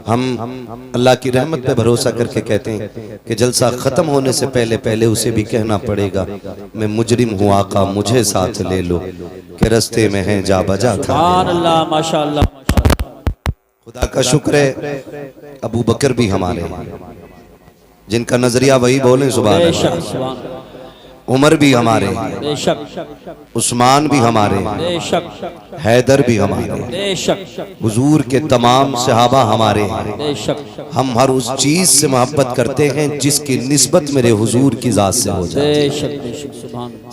हम अल्लाह की रहमत पे भरोसा करके कहते हैं कि जलसा खत्म होने से पहले पहले उसे भी कहना पड़ेगा, मैं मुजरिम हूँ आका मुझे साथ ले लो, कि रस्ते में है जा बजा था। माशाअल्लाह खुदा का शुक्र है अबू बकर भी हमारे हैं, जिनका नजरिया वही बोले सुभान अल्लाह। उमर भी हमारे, उस्मान भी हमारे, हैदर भी हमारे, हुजूर के तमाम सहाबा हमारे हैं। हम हर उस चीज से मोहब्बत करते हैं जिसकी निस्बत मेरे हुजूर की जात से हो जाए।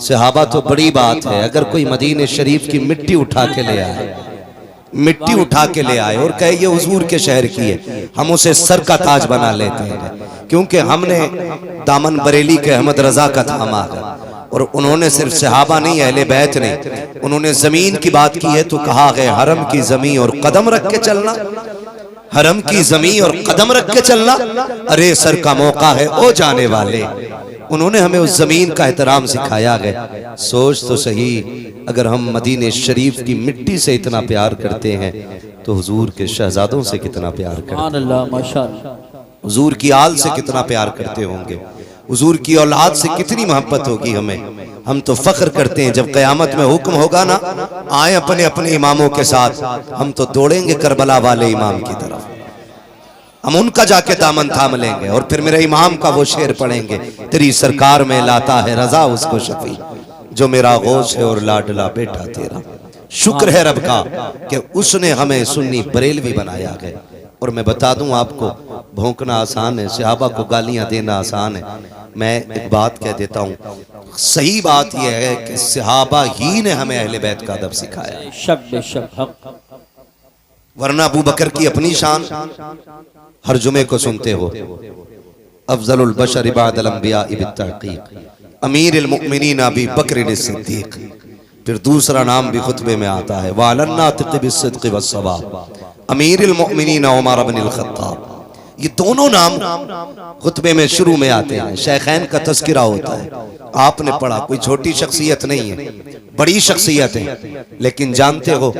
सहाबा तो बड़ी बात है, अगर कोई मदीने शरीफ की मिट्टी उठा के ले आए, मिट्टी उठा के ले आए और कहे ये हुजूर के शहर की है, हम उसे सर का ताज बना लेते हैं, क्योंकि हमने दामन बरेली के अहमद रजा का थामा है। और उन्होंने सिर्फ सहाबा नहीं, अहले बैत ने, उन्होंने जमीन की बात की है तो कहा गया हरम की जमीन और कदम रख के चलना, हरम की जमीन और कदम रख के चलना, अरे सर का मौका है ओ जाने वाले। उन्होंने हमें उस जमीन का एहतराम सिखाया गया। सोच तो सही, अगर हम मदीने शरीफ की मिट्टी से इतना प्यार करते हैं तो हुजूर के शहजादों से कितना प्यार करते हैं, हुजूर की आल से कितना प्यार करते होंगे, हुजूर की औलाद से कितनी मोहब्बत होगी हमें। हम तो फख्र करते हैं जब क़यामत में हुक्म होगा ना, आए अपने अपने इमामों के साथ, हम तो दौड़ेंगे करबला वाले इमाम की तरफ, हम उनका जाके दामन थाम लेंगे और फिर मेरे इमाम का वो शेर पढ़ेंगे, तेरी सरकार में लाता है रजा उसको शफी, जो मेरा गौस है और लाडला बेटा तेरा। शुक्र है रब का कि उसने हमें सुन्नी बरेलवी बनाया गया। और मैं बता दूं आपको, भौंकना आसान है, सहाबा को गालियां देना आसान है। मैं एक बात कह देता हूं, सही बात यह है कि सहाबा ही ने हमें अहले बैत का अदब सिखाया, वरना अबू बकर की अपनी शान हर जुमे को सुनते हो, अफजलुल बशर बादल अंबिया बित्तहकीक अमीरुल मुमिनीन अबी बकर सिद्दीक। फिर दूसरा नाम भी खुतबे में आता है, वालन्नातिक़ बिस्सिद्क़ि वस्सवाब अमीरुल मुमिनीन उमर इब्नुल खत्ताब। ये दोनों नाम खुतबे में शुरू में आते हैं, शेखैन का तज़किरा होता है। आपने पढ़ा, कोई छोटी शख्सियत नहीं है, बड़ी शख्सियत है, लेकिन जानते हो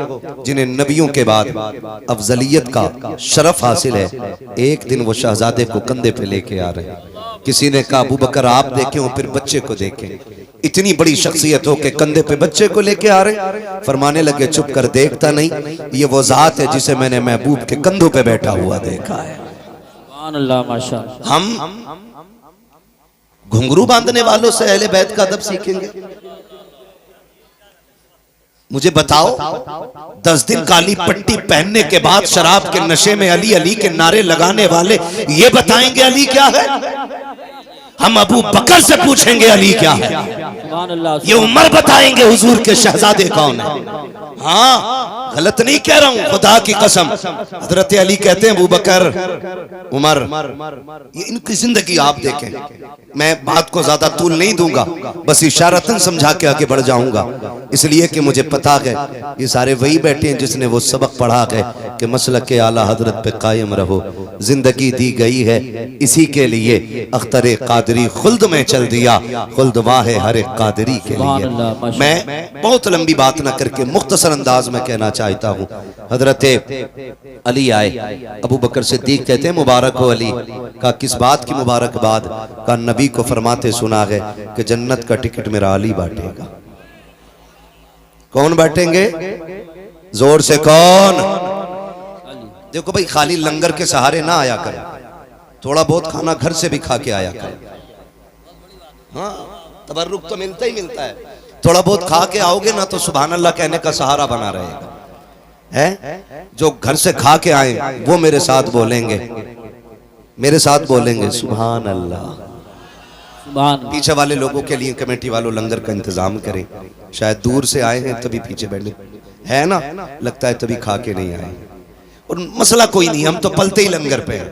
जिन्हें नबियों के बाद अफजलियत का शरफ हासिल है, एक दिन वो शहजादे को कंधे पे लेके आ रहे हैं। किसी ने कहा अबू बकर आप देखें और फिर बच्चे को देखें, इतनी बड़ी शख्सियत हो के कंधे पे बच्चे को लेके आ रहे। फरमाने लगे चुप कर, देखता नहीं, ये वो जात है जिसे मैंने महबूब के कंधों पे बैठा हुआ देखा है। हम घुंघरू बांधने वालों से अहले बैत का अदब सीखेंगे? मुझे बताओ, 10 दिन काली पट्टी पहनने के बाद शराब के नशे में अली अली के नारे लगाने वाले ये बताएंगे अली क्या है? हम अबू बकर से पूछेंगे अली क्या है? ये उमर बताएंगे हुजूर के शहजादे कौन है। हाँ, गलत नहीं कह रहा हूं, खुदा की कसम। हजरत अली कहते हैं अबू बकर, उमर, ये इनकी जिंदगी आप देखें। मैं बात को ज्यादा तूल नहीं दूंगा, बस इशारतन समझा के आगे बढ़ जाऊंगा, इसलिए कि मुझे पता है ये सारे वही बैठे हैं जिसने वो सबक पढ़ा है कि मसलक के आला हजरत पे कायम रहो। जिंदगी दी गई है इसी के लिए, अख्तर कादरी खुल्द में चल दिया, खुल्द वाह हर एक कादरी के लिए। मैं बहुत लंबी बात ना करके मुख्तसर अंदाज में कहना चाहता हूँ। हजरत अली आए, अबू बकर सिद्दीक कहते हैं मुबारक हो अली। का किस बात की मुबारकबाद? का नबी को फरमाते सुना है कि जन्नत का टिकट मेरा अली बांटेगा। कौन बांटेंगे? जोर से कौन? देखो भाई, खाली लंगर के सहारे ना आया कर, थोड़ा बहुत खाना घर से भी खा के आया कर। हाँ, तबर्रुक तो मिलता ही मिलता है, थोड़ा बहुत खा के आओगे ना तो सुभान अल्लाह कहने का सहारा बना रहेगा। है जो घर से खा के आए वो मेरे साथ बोलेंगे, मेरे साथ बोलेंगे सुभान अल्लाह। पीछे वाले लोगों के लिए कमेटी वालों लंगर का इंतजाम करें, शायद दूर से आए हैं तभी पीछे बैठे है ना, लगता है तभी खा के नहीं आए। और मसला कोई नहीं, हम तो पलते ही लंगर पे हैं,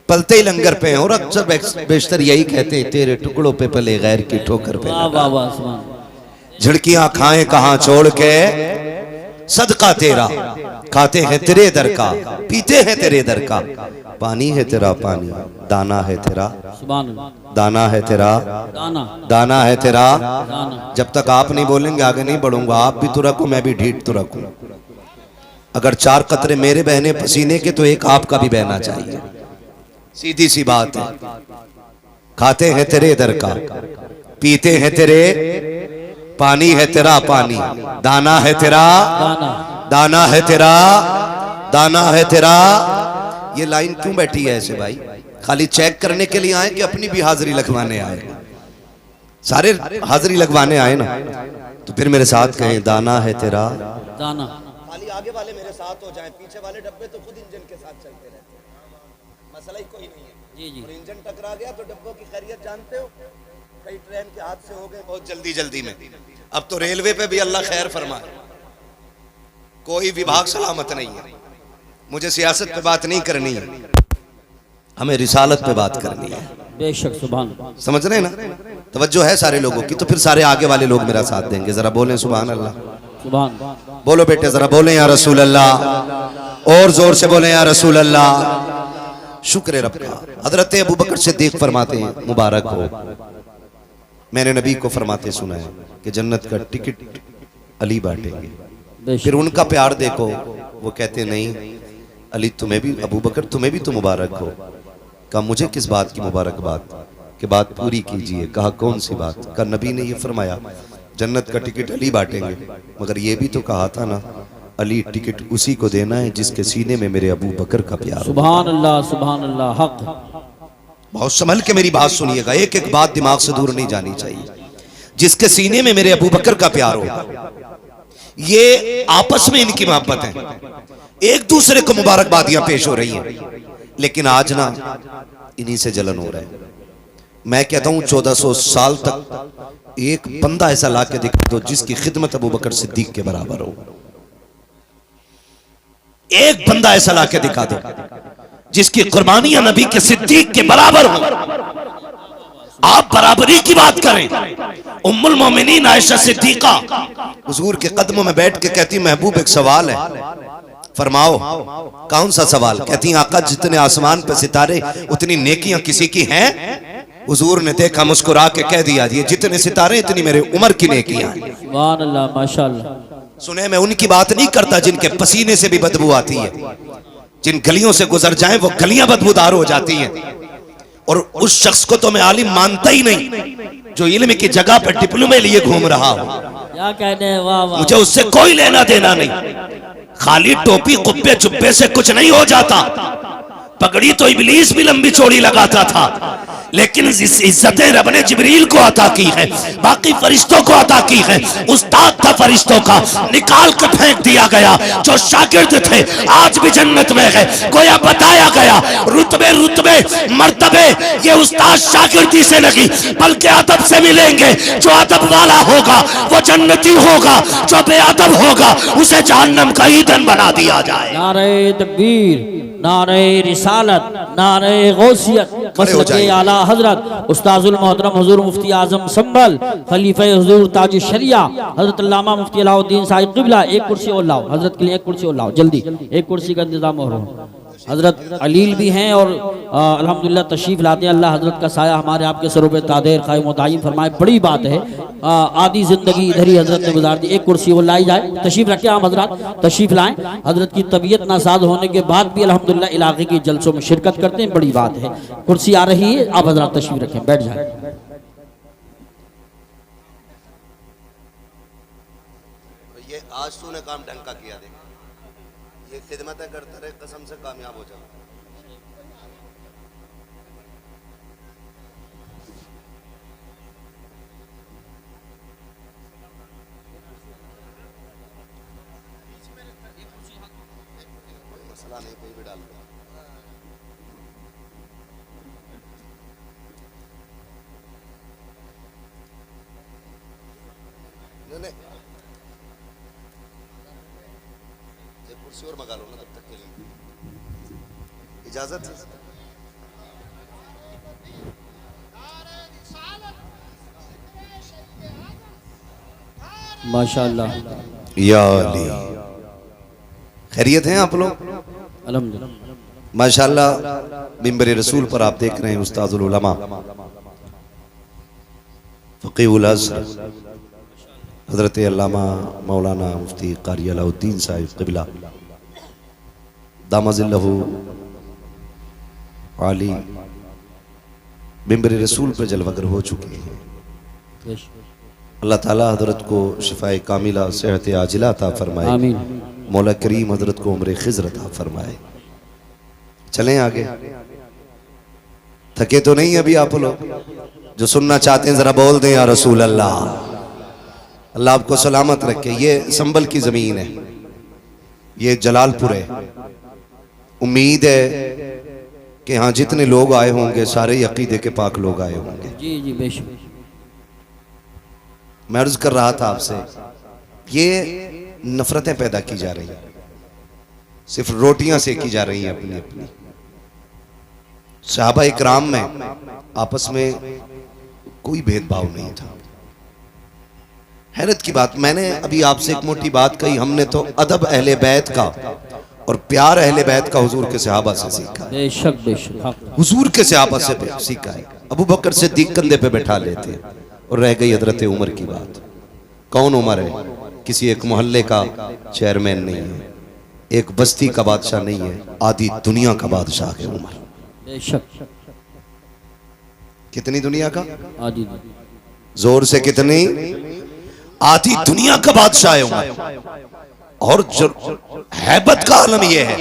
पलते ही लंगर पे हैं। और अक्सर बेशतर यही कहते हैं, तेरे टुकड़ों पे पले गैर की ठोकर पे झड़कियां खाएं कहां छोड़ के, सदका तेरा खाते हैं तेरे दर का, पीते हैं तेरे दर का, पानी है तेरा पानी, दाना है तेरा, दाना है तेरा, दाना है तेरा। जब तक आप नहीं बोलेंगे आगे नहीं बढ़ूंगा। आप भी तो रखो, मैं भी ढीठ तो रखूं। अगर 4 कतरे मेरे बहने पसीने के तो एक आपका भी बहना चाहिए। सीधी सी बात है। खाते हैं तेरे दर का, पीते हैं तेरे, पानी है तेरा पानी, दाना है तेरा, दाना है तेरा, दाना है तेरा। ये लाइन क्यों बैठी है ऐसे भाई? खाली चेक करने के लिए आए कि अपनी भी हाजिरी लगवाने आए? सारे हाजिरी लगवाने आए ना, तो फिर मेरे साथ कहें दाना है तेरा दाना। खाली आगे वाले मेरे साथ हो जाएं, पीछे वाले डब्बे तो खुद इंजन के साथ चलते रहते हैं, मसला ही कोई नहीं है। जी जी। और इंजन टकरा गया तो डब्बों की खैरियत जानते हो, कई ट्रेन के हादसे हो गए बहुत जल्दी जल्दी में। अब तो रेलवे पे भी अल्लाह खैर फरमाए, कोई विभाग सलामत नहीं है। मुझे सियासत पे बात नहीं करनी है, हमें रिसालत पे बात करनी है। बेशक, सुभान। समझ रहे हैं ना? तवज्जो है सारे लोगों की, तो फिर सारे आगे वाले लोग मेरा साथ देंगे। जरा बोलें सुभान अल्लाह। सुभान। बोलो बेटे जरा बोलें या रसूल अल्लाह, और जोर से बोलें या रसूल अल्लाह। शुक्र रब का। हजरत अबू बकर सिद्दीक फरमाते हैं, मुबारक हो, मैंने नबी को फरमाते सुना है कि जन्नत का टिकट अली बांटेंगे। फिर उनका प्यार देखो, वो कहते नहीं अली तुम्हें भी, अबू बकर तुम्हें भी तो मुबारक हो। कहा मुझे किस बात की मुबारकबाद, कि बात पूरी कीजिए। कहा कौन सी बात? कहा नबी ने ये फरमाया जन्नत का टिकट अली बांटेंगे, मगर ये भी तो कहा था ना अली टिकट उसी को देना है जिसके सीने में मेरे अबू बकर का प्यार। सुभान अल्लाह, सुभान अल्लाह, हक। बहुत संभल के मेरी बात सुनिएगा, एक एक बात दिमाग से दूर नहीं जानी चाहिए। जिसके सीने में मेरे अबू बकर का प्यार हो, ये आपस में इनकी मोहब्बत है, एक दूसरे को मुबारकबादियां पेश हो रही हैं। लेकिन आज ना इन्हीं से जलन हो रहा है। मैं कहता हूं 1400 साल तक एक बंदा ऐसा ला के दिखा दो जिसकी खिदमत अबू बकर सिद्दीक के बराबर हो। एक बंदा ऐसा ला के दिखा दो जिसकी कुर्बानियां नबी के सिद्दीक के बराबर हो। आप बराबरी की बात करें। उम्मुल मोमिनीन आयशा सिद्दीका हुजूर के कदमों में बैठ के कहती महबूब एक सवाल है, फरमाओ। कौन सा सवाल? कहती आका जितने आसमान पे सितारे उतनी नेकियां किसी की हैं? हुजूर ने देखा, मुस्कुरा के कह दिया ये जितने सितारे इतनी मेरे उम्र की नेकियां। सुभान अल्लाह, माशाअल्लाह। सुने मैं उनकी बात नहीं करता जिनके पसीने से भी बदबू आती है, जिन गलियों से गुजर जाएं वो गलियां बदबूदार हो जाती हैं। और उस शख्स को तो मैं आलिम मानता ही नहीं जो इल्म की जगह पर डिप्लोमे लिए घूम रहा हो। क्या कहने, वाह वाह। मुझे उससे कोई लेना देना नहीं। खाली टोपी कुब्बे जुब्बे से कुछ नहीं हो जाता। पगड़ी तो इब्लीस भी लंबी चौड़ी लगाता था, लेकिन इस इज्जतें रब ने जिब्रील को अता की है, बाकी फरिश्तों को अता की है। उस्ताद था फरिश्तों का, निकाल कर फेंक दिया गया। जो शागिर्द थे आज भी जन्नत में है। गोया बताया गया रुतबे रुतबे मर्तबे ये उस्ताद शागिर्दी से नहीं बल्कि अदब से मिलेंगे। जो अदब वाला होगा वो जन्नती होगा, जो बेअदब होगा उसे जहन्नम का ईंधन बना दिया जाए। नारे तकबीर, नारे रिसालत, नारे गौसियत। मसलके आला हजरत उस्ताजुल मोहतरम हुजूर मुफ्ती आजम संभल खलीफे हुजूर ताज शरिया हजरत अल्लामा मुफ्ती अलाउद्दीन साहिब क़िबला। एक कुर्सी और लाओ हजरत के लिए, एक कुर्सी और लाओ जल्दी, एक कुर्सी का इंतजाम हो रहा है। हजरत अलील भी हैं और अल्हम्दुलिल्लाह तशरीफ लाते हैं। अल्लाह हजरत का साया हमारे आपके सरों पे तादेर कायम व दायम फरमाए। बड़ी बात है, आधी जिंदगी इधर ही हजरत ने गुजार दी। एक कुर्सी वो लाई जाए, तशरीफ रखें आप हजरत, तशरीफ लाएं। हजरत की तबीयत नासाज होने के बाद भी अल्हम्दुलिल्लाह इलाके की जलसों में शिरकत करते हैं, बड़ी बात है। कुर्सी आ रही है, आप हजरत तशरीफ रखें, बैठ जाए। ये आज तूने काम ढंग का किया, देख ये खिदमतें करता रहे, कसम से कामयाब हो जाओ। मसला नहीं, कोई भी डाल दो। नहीं कुर्सी और मंगा लो ना तब तक के लिए, इजाजत है। माशाअल्लाह या अली। खैरियत हैं आप लोग? अल्हम्दुलिल्लाह माशाअल्लाह। मिंबर रसूल पर आप देख रहे हैं उस्ताजुल उलमा फ़क़ीहुल अज़हर हज़रत अल्लामा मौलाना मुफ्ती क़ारी अलाउद्दीन साहिब क़िबला दामजिल्लहु आली मिंबर रसूल पे जलवगर हो चुके हैं। अल्लाह ताला हजरत को शिफाए कामिला सेहत आजिला अता फरमाए। मौला करीम हजरत को उम्र खिज़्र अता फरमाए। चलें आगे, थके तो नहीं अभी आप लोग? जो सुनना चाहते हैं जरा बोल दें या रसूल अल्लाह। अल्लाह आपको सलामत रखे। ये संबल की जमीन है, ये जलालपुर है। उम्मीद है कि हाँ जितने लोग आए होंगे सारे अकीदे के पाक लोग आए होंगे। जी जी बेशक। मैं अर्ज कर रहा था आपसे, ये नफरतें पैदा की जा रही हैं, सिर्फ रोटियां सेकी जा रही हैं अपनी अपनी। सहाबा इकराम में आपस में कोई भेदभाव नहीं था। हैरत की बात, मैंने अभी आपसे एक मोटी बात कही, हमने तो अदब अहले बैत का और प्यार अहले बैत का हुजूर के सहाबा से सीखा है। बेशक बेशक। हुजूर के सहाबा से सीखा है। अबू बकर सिद्दीक कंधे पे बैठा लेते और रह गई हजरत उमर की बात। कौन उमर है? किसी एक मोहल्ले का चेयरमैन नहीं है, एक बस्ती का बादशाह नहीं है, आधी दुनिया का बादशाह है उमर। बेशक। कितनी दुनिया का? आदि जोर से कितनी? आधी दुनिया का बादशाह है उमर। और जो हैबत का आलम यह है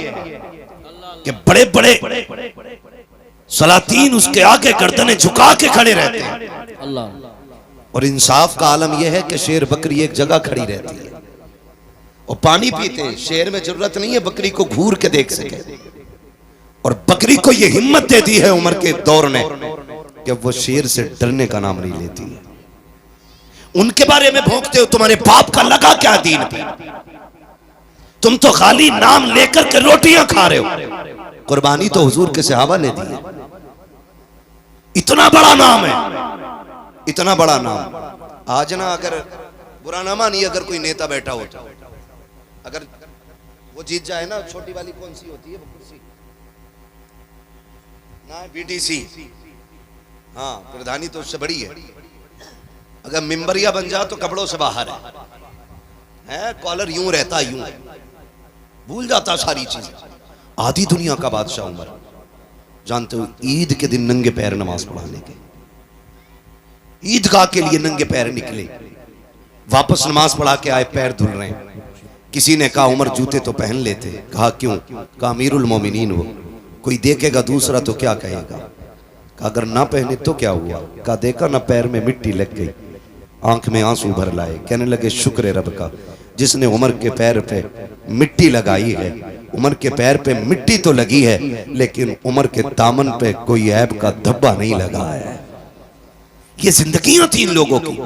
कि बड़े बड़े सलातीन उसके आगे गर्दनें झुका के खड़े रहते हैं। अल्लाह। और इंसाफ का आलम यह है कि शेर बकरी एक जगह खड़ी रहती है और पानी पीते हैं। शेर में जरूरत नहीं है बकरी को घूर के देख सके, और बकरी को यह हिम्मत दे दी है उमर के दौर ने कि वो शेर से डरने का नाम नहीं लेती है। उनके बारे में भौंकते हो, तुम्हारे बाप का लगा क्या दीन पे? तुम तो खाली नाम लेकर के रोटियां खा रहे हो। कुर्बानी तो हुजूर के सहाबा ने दी है। इतना बड़ा नाम है, इतना बड़ा नाम। आज ना अगर बुरा ना मानिए, अगर कोई नेता बैठा हो, अगर वो जीत जाए ना, छोटी वाली कौन सी होती है वो कुर्सी ना, बीटीसी, हाँ प्रधानी तो उससे बड़ी है। अगर मिंबरिया बन जा तो कपड़ों से बाहर है, कॉलर यूं रहता, यूं भूल जाता सारी चीज। आधी दुनिया का बादशाह उमर। जानते हो ईद के दिन नंगे पैर नमाज पढ़ाने के, ईदगाह के लिए नंगे पैर निकले, वापस नमाज पढ़ा के आए, पैर धुल रहे हैं। किसी ने कहा उमर जूते तो पहन लेते। कहा क्यों? कहा अमीरुल मोमिनीन हो, कोई देखेगा दूसरा तो क्या कहेगा। कहा अगर ना पहने तो क्या हुआ? कहा देखा ना पैर में मिट्टी लग गई, आंख में आंसू भर लाए। कहने लगे शुक्र है रब का जिसने उमर के पैर पे मिट्टी लगाई है। उमर के पैर पे मिट्टी तो लगी है लेकिन उमर के दामन पे कोई ऐब का धब्बा नहीं लगा है। ये जिंदगियां थी इन लोगों की।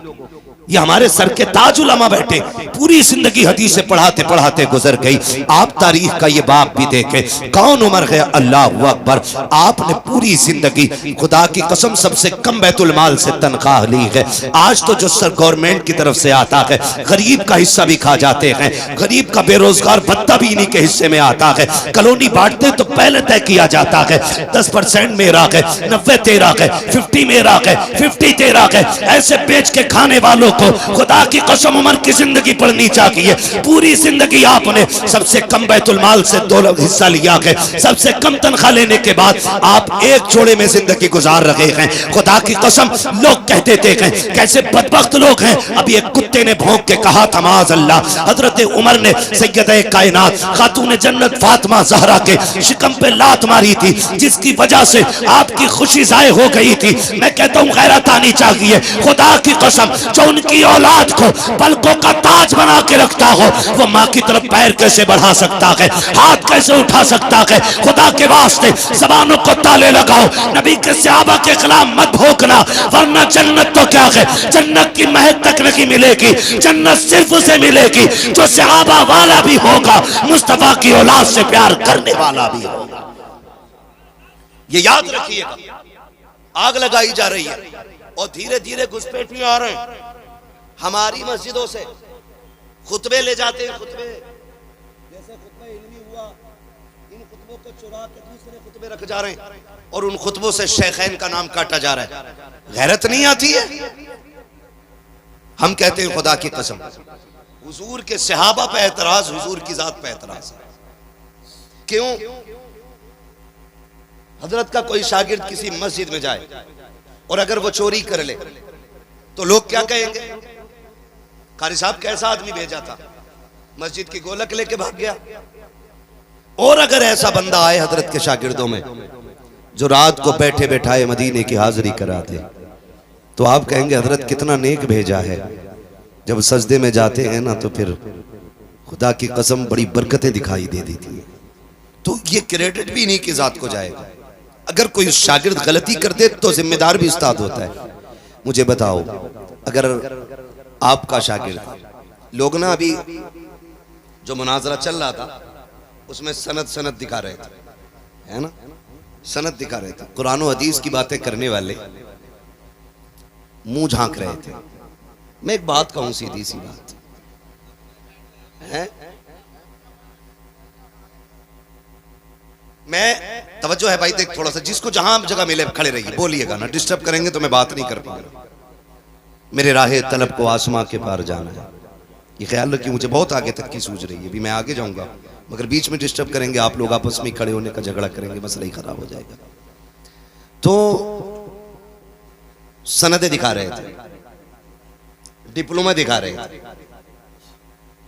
ये हमारे सर के ताज उलमा बैठे, पूरी जिंदगी हदीस पढ़ाते पढ़ाते गुजर गई। आप तारीख का ये बाप भी देखे, कौन उमर है? अल्लाह अकबर। आपने पूरी जिंदगी खुदा की कसम सबसे कम बैतुल माल से तनख्वाह ली है। आज तो जो सर गवर्नमेंट की तरफ से आता है, गरीब का हिस्सा भी खा जाते हैं। गरीब का बेरोजगार भत्ता भी इन्हीं के हिस्से में आता है। कॉलोनी बांटते तो पहले तय किया जाता है 10% मेरा है, 90 तेरा है, 50 मेरा है, 50 तेरा है। ऐसे बेच के खाने वालों को खुदा की कसम उमर की जिंदगी पढ़नी चाहिए। पूरी जिंदगी आपने सबसे कम बैतुल माल से 2 हिस्सा लिया है। सबसे कम तनख्वाह लेने के बाद आप एक जोड़े में जिंदगी गुजार रहे हैं। खुदा की कसम लोग कहते थे कैसे बदबख्त लोग हैं। अभी एक कुत्ते ने भौंक के कहा था माज अल्लाह, हजरत उमर ने सैयदे कायनात खातून जन्नत फातिमा ज़हरा के शिकम पे लात मारी थी, जिसकी वजह से आपकी खुशी जाय हो गई थी। मैं कहता हूँ गैरत आनी चाहिए। खुदा की कसम जो उनकी औलाद को पलकों का ताज बना के रखता हो, वो माँ की तरफ पैर कैसे बढ़ा सकता है, हाथ कैसे उठा सकता है। खुदा के वास्ते ज़बानों को ताले लगाओ, नबी के सहाबा के खिलाफ मत भोंकना, वरना जन्नत तो क्या है, जन्नत की महक तक नहीं मिलेगी। जन्नत सिर्फ उसे मिलेगी जो सहाबा वाला भी होगा, मुस्तफा की औलाद से प्यार करने वाला भी होगा। ये याद रखिएगा। आग लगाई जा रही है और धीरे धीरे घुसपैठिए आ रहे हैं। हमारी मस्जिदों से खुतबे ले जाते हैं। खुतबे जैसे खुतबा इल्मी हुआ, इन खुतबों को चुरा के दूसरे खुतबे रख जा रहे हैं और उन खुतबों से शेखैन का नाम काटा जा रहा है। गैरत नहीं आती है? हम कहते हैं खुदा की कसम हुजूर के सहाबा पे एतराज, हुजूर की जात पे एतराज है। क्यों? हजरत का कोई शागिर्द किसी मस्जिद में जाए और अगर वो चोरी कर ले तो लोग क्या कहेंगे? कारी साहब कैसा आदमी भेजा था, मस्जिद की गोलक लेके भाग गया। और अगर ऐसा बंदा आए हजरत के शागिर्दों में जो रात को बैठे बैठाए मदीने की हाजिरी कराते, तो आप कहेंगे हजरत कितना नेक भेजा है। जब सजदे में जाते हैं ना तो फिर खुदा की कसम बड़ी बरकतें दिखाई दे देती है। तो ये क्रेडिट भी इन्हीं की जात को जाएगा। अगर कोई शागिर्द गलती कर दे तो जिम्मेदार भी उस्ताद होता है। मुझे बताओ, अगर आपका शागिर्द, लोग ना अभी जो मुनाजरा चल रहा था उसमें सनद दिखा रहे थे, है ना, सनद दिखा रहे थे, कुरान और हदीस की बातें करने वाले मुंह झांक रहे थे। मैं एक बात कहूं, सीधी सी बात है, मैं तवज्जो है भाई, देख थोड़ा सा, जिसको जहां जगह मिले खड़े रहिए, बोलिएगा ना, डिस्टर्ब करेंगे तो मैं बात नहीं कर पाऊंगा। मेरे राहे तलब को आसमां के पार जाना है, ये ख्याल रखिए। मुझे बहुत आगे तक की सूझ रही है, अभी मैं आगे जाऊंगा, मगर बीच में डिस्टर्ब करेंगे, आप लोग आपस में खड़े होने का झगड़ा करेंगे, मसला ही खराब हो जाएगा। तो सनदें दिखा रहे थे, डिप्लोमा दिखा रहे थे,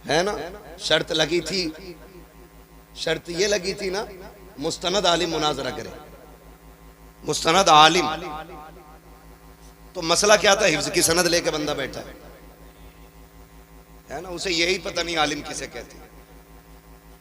है ना। शर्त लगी थी, शर्त ये लगी थी ना, मुस्तनद आलिम मुनाजरा करे, मुस्तनद आलिम। तो मसला क्या था? हिफ्ज की सनद लेके बंदा बैठा है ना, उसे यही पता नहीं आलिम किसे कहते हैं,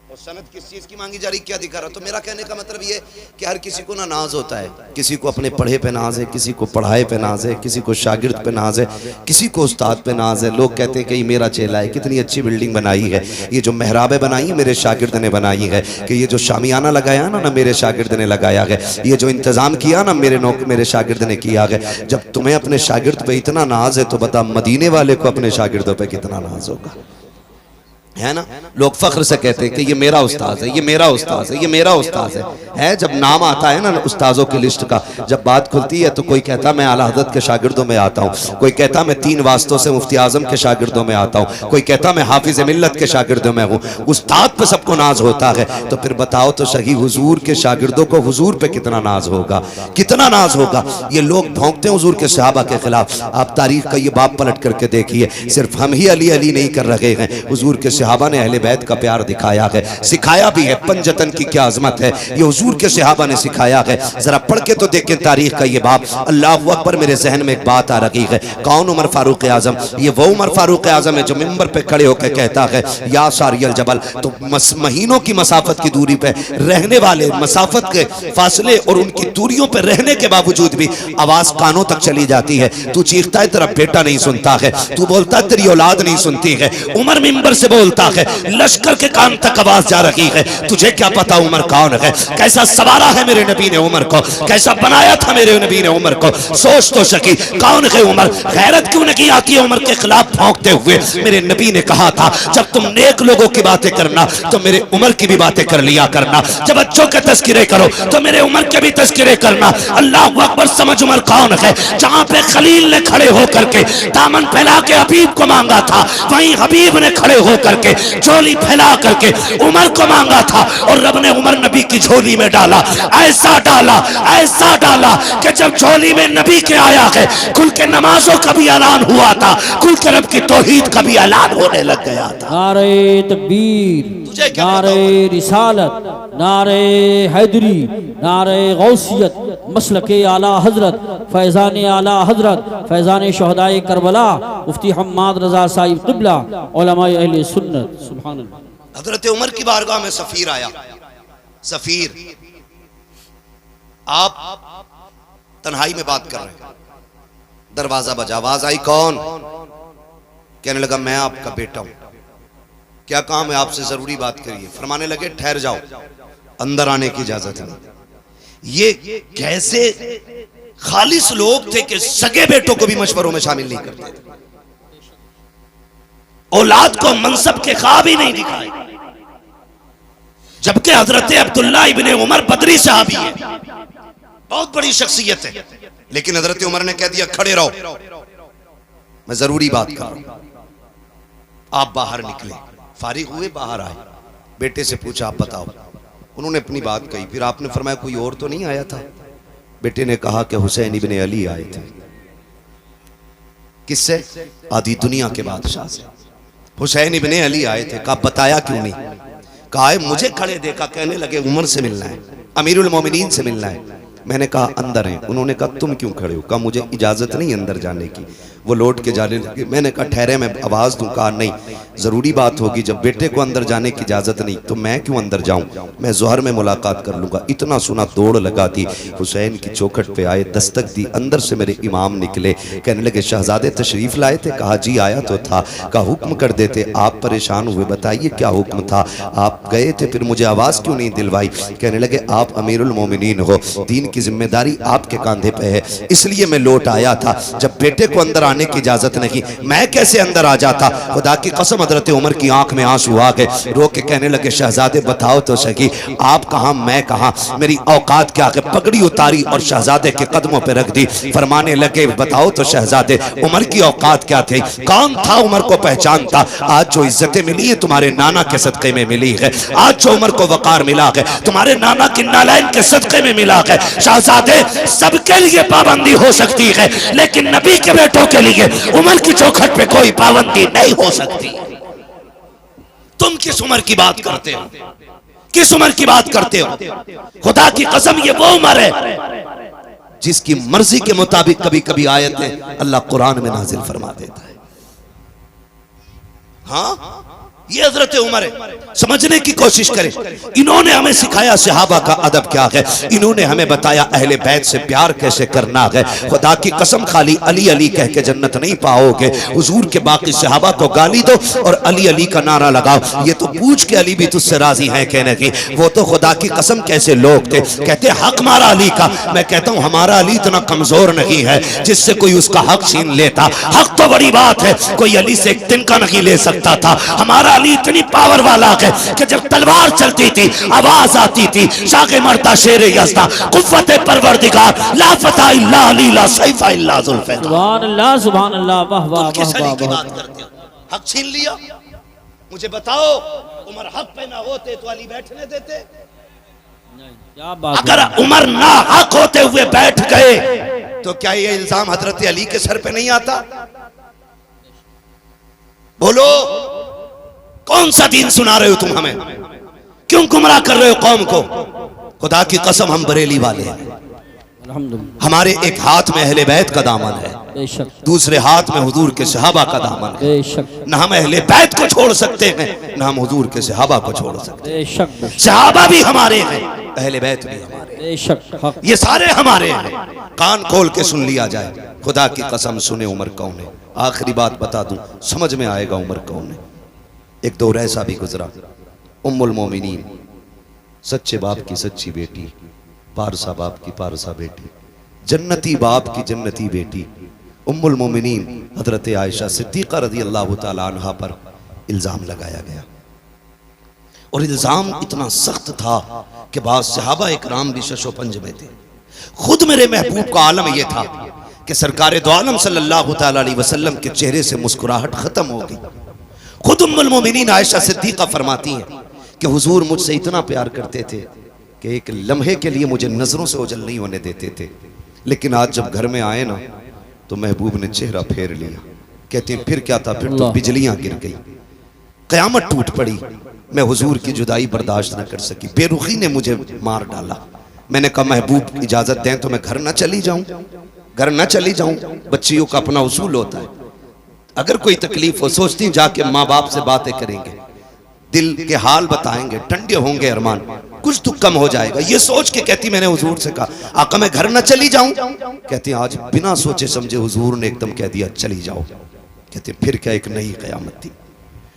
और सनद किस चीज की मांगी जा रही, क्या दिखा रहा। तो मेरा कहने का मतलब ये कि हर किसी को ना नाज होता है, किसी को अपने पढ़े पे नाज है, किसी को पढ़ाए पे नाज है, किसी को शागिर्द पे नाज है, किसी को उस्ताद पे नाज है। लोग कहते हैं कि ये मेरा चेला है, कितनी अच्छी बिल्डिंग बनाई है, ये जो मेहराबें बनाई है मेरे शागिर्द ने बनाई है, कि ये जो शामियाना लगाया ना मेरे शागिर्द ने लगाया है, ये जो इंतजाम किया ना मेरे शागिर्द ने किया है। जब तुम्हें अपने शागिर्द पे इतना नाज है तो बता मदीने वाले को अपने शागिर्दों पे कितना नाज होगा, है ना। लोग फख्र से कहते हैं कि ये मेरा उस्ताद है, ये मेरा उस्ताद है, ये मेरा उस्ताद है। जब नाम आता है ना उस्ताजों की लिस्ट का, जब बात खुलती है तो कोई कहता मैं आला हज़रत के शागिर्दों में आता हूँ, कोई कहता मैं 3 वास्तों से मुफ्ती आजम के शागिर्दों में आता हूँ, कोई कहता मैं हाफिज मिल्लत के शागिर्दों में हूँ। उस्ताद पे सबको नाज होता है, तो फिर बताओ तो सही हुजूर के शागिर्दों को हुजूर पे कितना नाज होगा, कितना नाज होगा। ये लोग भौंकते हैं हुजूर के सहाबा के खिलाफ। आप तारीख का ये बाब पलट करके देखिए, सिर्फ हम ही अली अली नहीं कर रहे हैं, हुजूर के सहाबा ने अहले बैत का प्यार दिखाया है, सिखाया भी है। पंजतन की क्या अजमत है, ये हुजूर के सहाबा ने सिखाया है। जरा पढ़ के तो देखें तारीख का ये बाब। अल्लाहु अकबर, मेरे जहन में एक बात आ रही है, कौन? उमर फारूक आजम। ये वो उमर फारूक आजम है जो मिंबर पे खड़े होकर कहता है या सारियल जबल। तो महीनों की मसाफत की दूरी पे रहने वाले, मसाफत के फासले और उनकी दूरियों पे रहने के बावजूद भी आवाज कानों तक चली जाती है। तू चीखता है तेरा बेटा नहीं सुनता है, तू बोलता है तेरी औलाद नहीं सुनती है। उमर मिंबर से बोलता है, लश्कर के कान तक आवाज जा रही है। तुझे क्या पता उमर कौन है, कैसा सवारा है मेरे नबी ने उमर को, कैसा बनाया था मेरे नबी ने उमर को। सोच तो सकी कौन है उमर। गैरत क्यों नहीं आती उमर के खिलाफ भौंकते हुए। मेरे नबी ने कहा था जब तुम नेक लोगों की बातें करना तो मेरे उमर की भी बातें कर लिया करना, जब बच्चों के तस्किरे करो तो मेरे उमर के भी तस्किरे करना। अल्लाह अकबर, समझ उमर कौन है। जहां पे खलील ने खड़े होकर के दामन फैला के हबीब को मांगा था, वहीं हबीब ने खड़े होकर के झोली फैला करके उमर को मांगा था, और रब ने उमर नबी की झोली में डाला। ऐसा डाला कि जब झोली में नबी के आया है, खुल के नमाजों का भी ऐलान हुआ था, खुल के रब की तौहीद का भी ऐलान होने लग गया था। नारे तकबीर, नारे रिसालत, नारे हैदरी, नारे गौसियत, मसलके आला हजरत, फैजान आला हजरत, फैजान शहदाए करबला, मुफ्ती हम्माद रजा साहिब क़िबला, उलमाए अहले सुन्नत। सुभान अल्लाह। हजरत उमर की बारगाह में सफीर आया। सफीर, आप तन्हाई में बात कर रहे हैं, दरवाजा बजा, आवाज आई कौन? कहने लगा मैं आपका बेटा हूं, क्या काम है आपसे, जरूरी बात करिए। फरमाने लगे ठहर जाओ, अंदर आने की इजाजत नहीं। ये कैसे खालिस लोग थे कि सगे बेटों को भी मशवरों में शामिल नहीं करते थे, औलाद को मनसब के ख्वाब ही नहीं दिखाए। जबकि हजरत अब्दुल्ला इब्ने उमर बदरी साहबी है, बहुत बड़ी शख्सियत है, लेकिन हजरत उमर ने कह दिया खड़े रहो, मैं जरूरी बात कर रहा हूं। आप बाहर निकले, फारिग हुए, बाहर आए, बेटे से पूछा आप बताओ उन्होंने अपनी बात कही। फिर आपने फरमाया कोई और तो नहीं आया था? बेटे ने कहा कि हुसैन इब्ने अली आए थे। किससे? आधी दुनिया के बादशाह से। हुसैन इब्ने अली आए थे। कहा बताया क्यों नहीं? कहा है मुझे खड़े देखा, कहने लगे उमर से मिलना है, अमीरुल मोमिनीन से मिलना है। मैंने कहा अंदर हैं। उन्होंने कहा तुम क्यों खड़े हो? कहा मुझे इजाजत नहीं अंदर जाने की। वो लौट के जाने लगे। मैंने कहा ठहरे, मैं आवाज दूं। कहा नहीं, जरूरी बात होगी, जब बेटे को अंदर जाने की इजाजत नहीं तो मैं क्यों अंदर जाऊं, मैं जोहर में मुलाकात कर लूंगा। इतना सुना दौड़ लगा दी, हुसैन की चौखट पे आए, दस्तक दी, अंदर से मेरे इमाम निकले। कहने लगे शहजादे तशरीफ लाए थे? कहा जी आया तो था। कहा हुक्म कर देते, आप परेशान हुए, बताइए क्या हुक्म था? आप गए थे, फिर मुझे आवाज क्यों नहीं दिलवाई? कहने लगे आप अमीरुल मोमिनीन हो, दीन की जिम्मेदारी आपके कांधे पे है, इसलिए मैं लौट आया था। जब बेटे को अंदर आने की इजाजत नहीं, मैं कैसे अंदर आ जाता? खुदा की कसम हजरत उमर की आंख में आंसू आ गए। रो के कहने लगे शहजादे बताओ तो सही, आप कहां मैं कहां, मेरी औकात क्या है? पगड़ी उतारी और शहजादे के कदमों पे रख दी। फरमाने लगे बताओ तो शहजादे उमर की औकात क्या थी? कौन था उमर को पहचानता? आज जो इज्जतें मिली है तुम्हारे नाना के सदक़े में मिली है, आज जो उमर को वकार मिला है तुम्हारे नाना की नालैन के सदक़े में मिला है। शहजादे सबके लिए पाबंदी हो सकती है, लेकिन नबी के बेटों के लिए उमर की चौखट पे कोई पाबंदी नहीं हो सकती। तुम किस उमर की बात करते हो? किस उमर की बात करते हो? खुदा की कसम ये वो उमर है जिसकी मर्जी के मुताबिक कभी कभी आयतें अल्लाह कुरान में नाजिल फरमा देता है। हाँ, ये हजरत उमर है। समझने की कोशिश करें। इन्होंने हमें सिखाया सहाबा का अदब क्या है, इन्होंने हमें बताया अहले बैत से प्यार कैसे करना है। खुदा की कसम खाली अली अली कह के जन्नत नहीं पाओगे। हुजूर के बाकी सहाबा को गाली दो और अली अली का नारा लगाओ, ये तो पूछ के अली भी तुझसे राजी है कहने की। वो तो खुदा की कसम कैसे लोग थे, कहते हक मारा अली का। मैं कहता हूं हमारा अली इतना कमजोर नहीं है जिससे कोई उसका हक छीन लेता। हक तो बड़ी बात है, कोई अली से एक तिनका नहीं ले सकता था। हमारा अली इतनी पावर वाला है कि जब तलवार चलती थी आवाज आती थी शाके मरता शेरे यज़्दा कुव्वत परवरदिगार ला फता इल्ला अली ला सैफा इल्ला जुल्फ़िकार। सुभान अल्लाह सुभान अल्लाह। वाह वाह वाह वाह। हक छीन लिया। मुझे बताओ उमर हक पे ना होते तो अली बैठने देते? क्या बात। अगर उमर ना हक होते हुए बैठ गए तो क्या ये इल्जाम हजरत अली के सर पे नहीं आता? बोलो कौन सा दीन सुना रहे हो तुम हमें? क्यों गुमराह कर रहे हो कौम को? खुदा की कसम हम बरेली वाले हैं। हमारे एक हाथ में अहले बैत का दामन है, दूसरे हाथ में हुजूर के सहाबा का दामन है। न हम अहले बैत को छोड़ सकते हैं, न हम हुजूर के सहाबा को छोड़ सकते हैं। सहाबा भी हमारे हैं, अहले बैत भी हमारे, ये सारे हमारे हैं। कान खोल के सुन लिया जाए। खुदा की कसम सुने उमर कौन है। आखिरी बात बता दूं, समझ में आएगा उमर कौन है। एक दौर ऐसा भी गुजरा, उम्मुल मोमिनीन, सच्चे बाप की सच्ची बेटी, पारसा बाप की पारसा बेटी, जन्नती बाप की जन्नती बेटी, उम्मुल मोमिनीन हजरत आयशा सिद्दीक़ा रज़ी अल्लाह ताला अन्हा पर इल्ज़ाम लगाया गया। और इल्ज़ाम इतना सख्त था कि बाद सहाबा इकराम भी शशोपंज में थे। खुद मेरे महबूब का आलम यह था कि सरकार दो आलम सल्लल्लाहु ताला अलैहि वसल्लम के चेहरे से मुस्कुराहट खत्म हो गई। खुद उम्मुल मोमिनीन आयशा सिद्दीक़ा फरमाती हैं कि हुजूर मुझसे इतना प्यार करते थे कि एक लम्हे के लिए मुझे नजरों से ओझल नहीं होने देते थे, लेकिन आज जब घर में आए ना तो महबूब ने चेहरा फेर लिया। कहती हैं फिर क्या था, फिर तो बिजलियां गिर गई, कयामत टूट पड़ी। मैं हुजूर की जुदाई बर्दाश्त न कर सकी, बेरुखी ने मुझे मार डाला। मैंने कहा महबूब इजाजत दें तो मैं घर न चली जाऊं, घर न चली जाऊं। बच्चियों का अपना उसूल होता है, अगर कोई तकलीफ हो सोचती जाके माँ बाप से बातें करेंगे, दिल के हाल बताएंगे, ठंडे होंगे अरमान, कुछ तो कम हो जाएगा। ये सोच के कहती मैंने हुजूर से कहा आका मैं घर न चली जाऊं। कहती आज बिना सोचे समझे हुजूर ने एकदम कह दिया चली जाओ। कहते फिर क्या एक नई कयामत थी।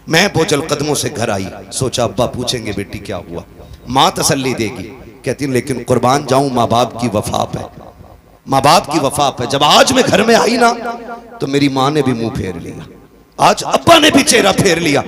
मैं बोझल कदमों से घर आई, सोचा अब्बा पूछेंगे बेटी क्या हुआ, माँ तसल्ली देगी। कहती लेकिन कुर्बान जाऊं माँ बाप की वफा पे, माँ बाप की वफा पे। जब आज मैं घर में आई ना तो मेरी माँ ने भी मुंह फेर लिया। आज अब्बा ने भी चेहरा फेर लिया।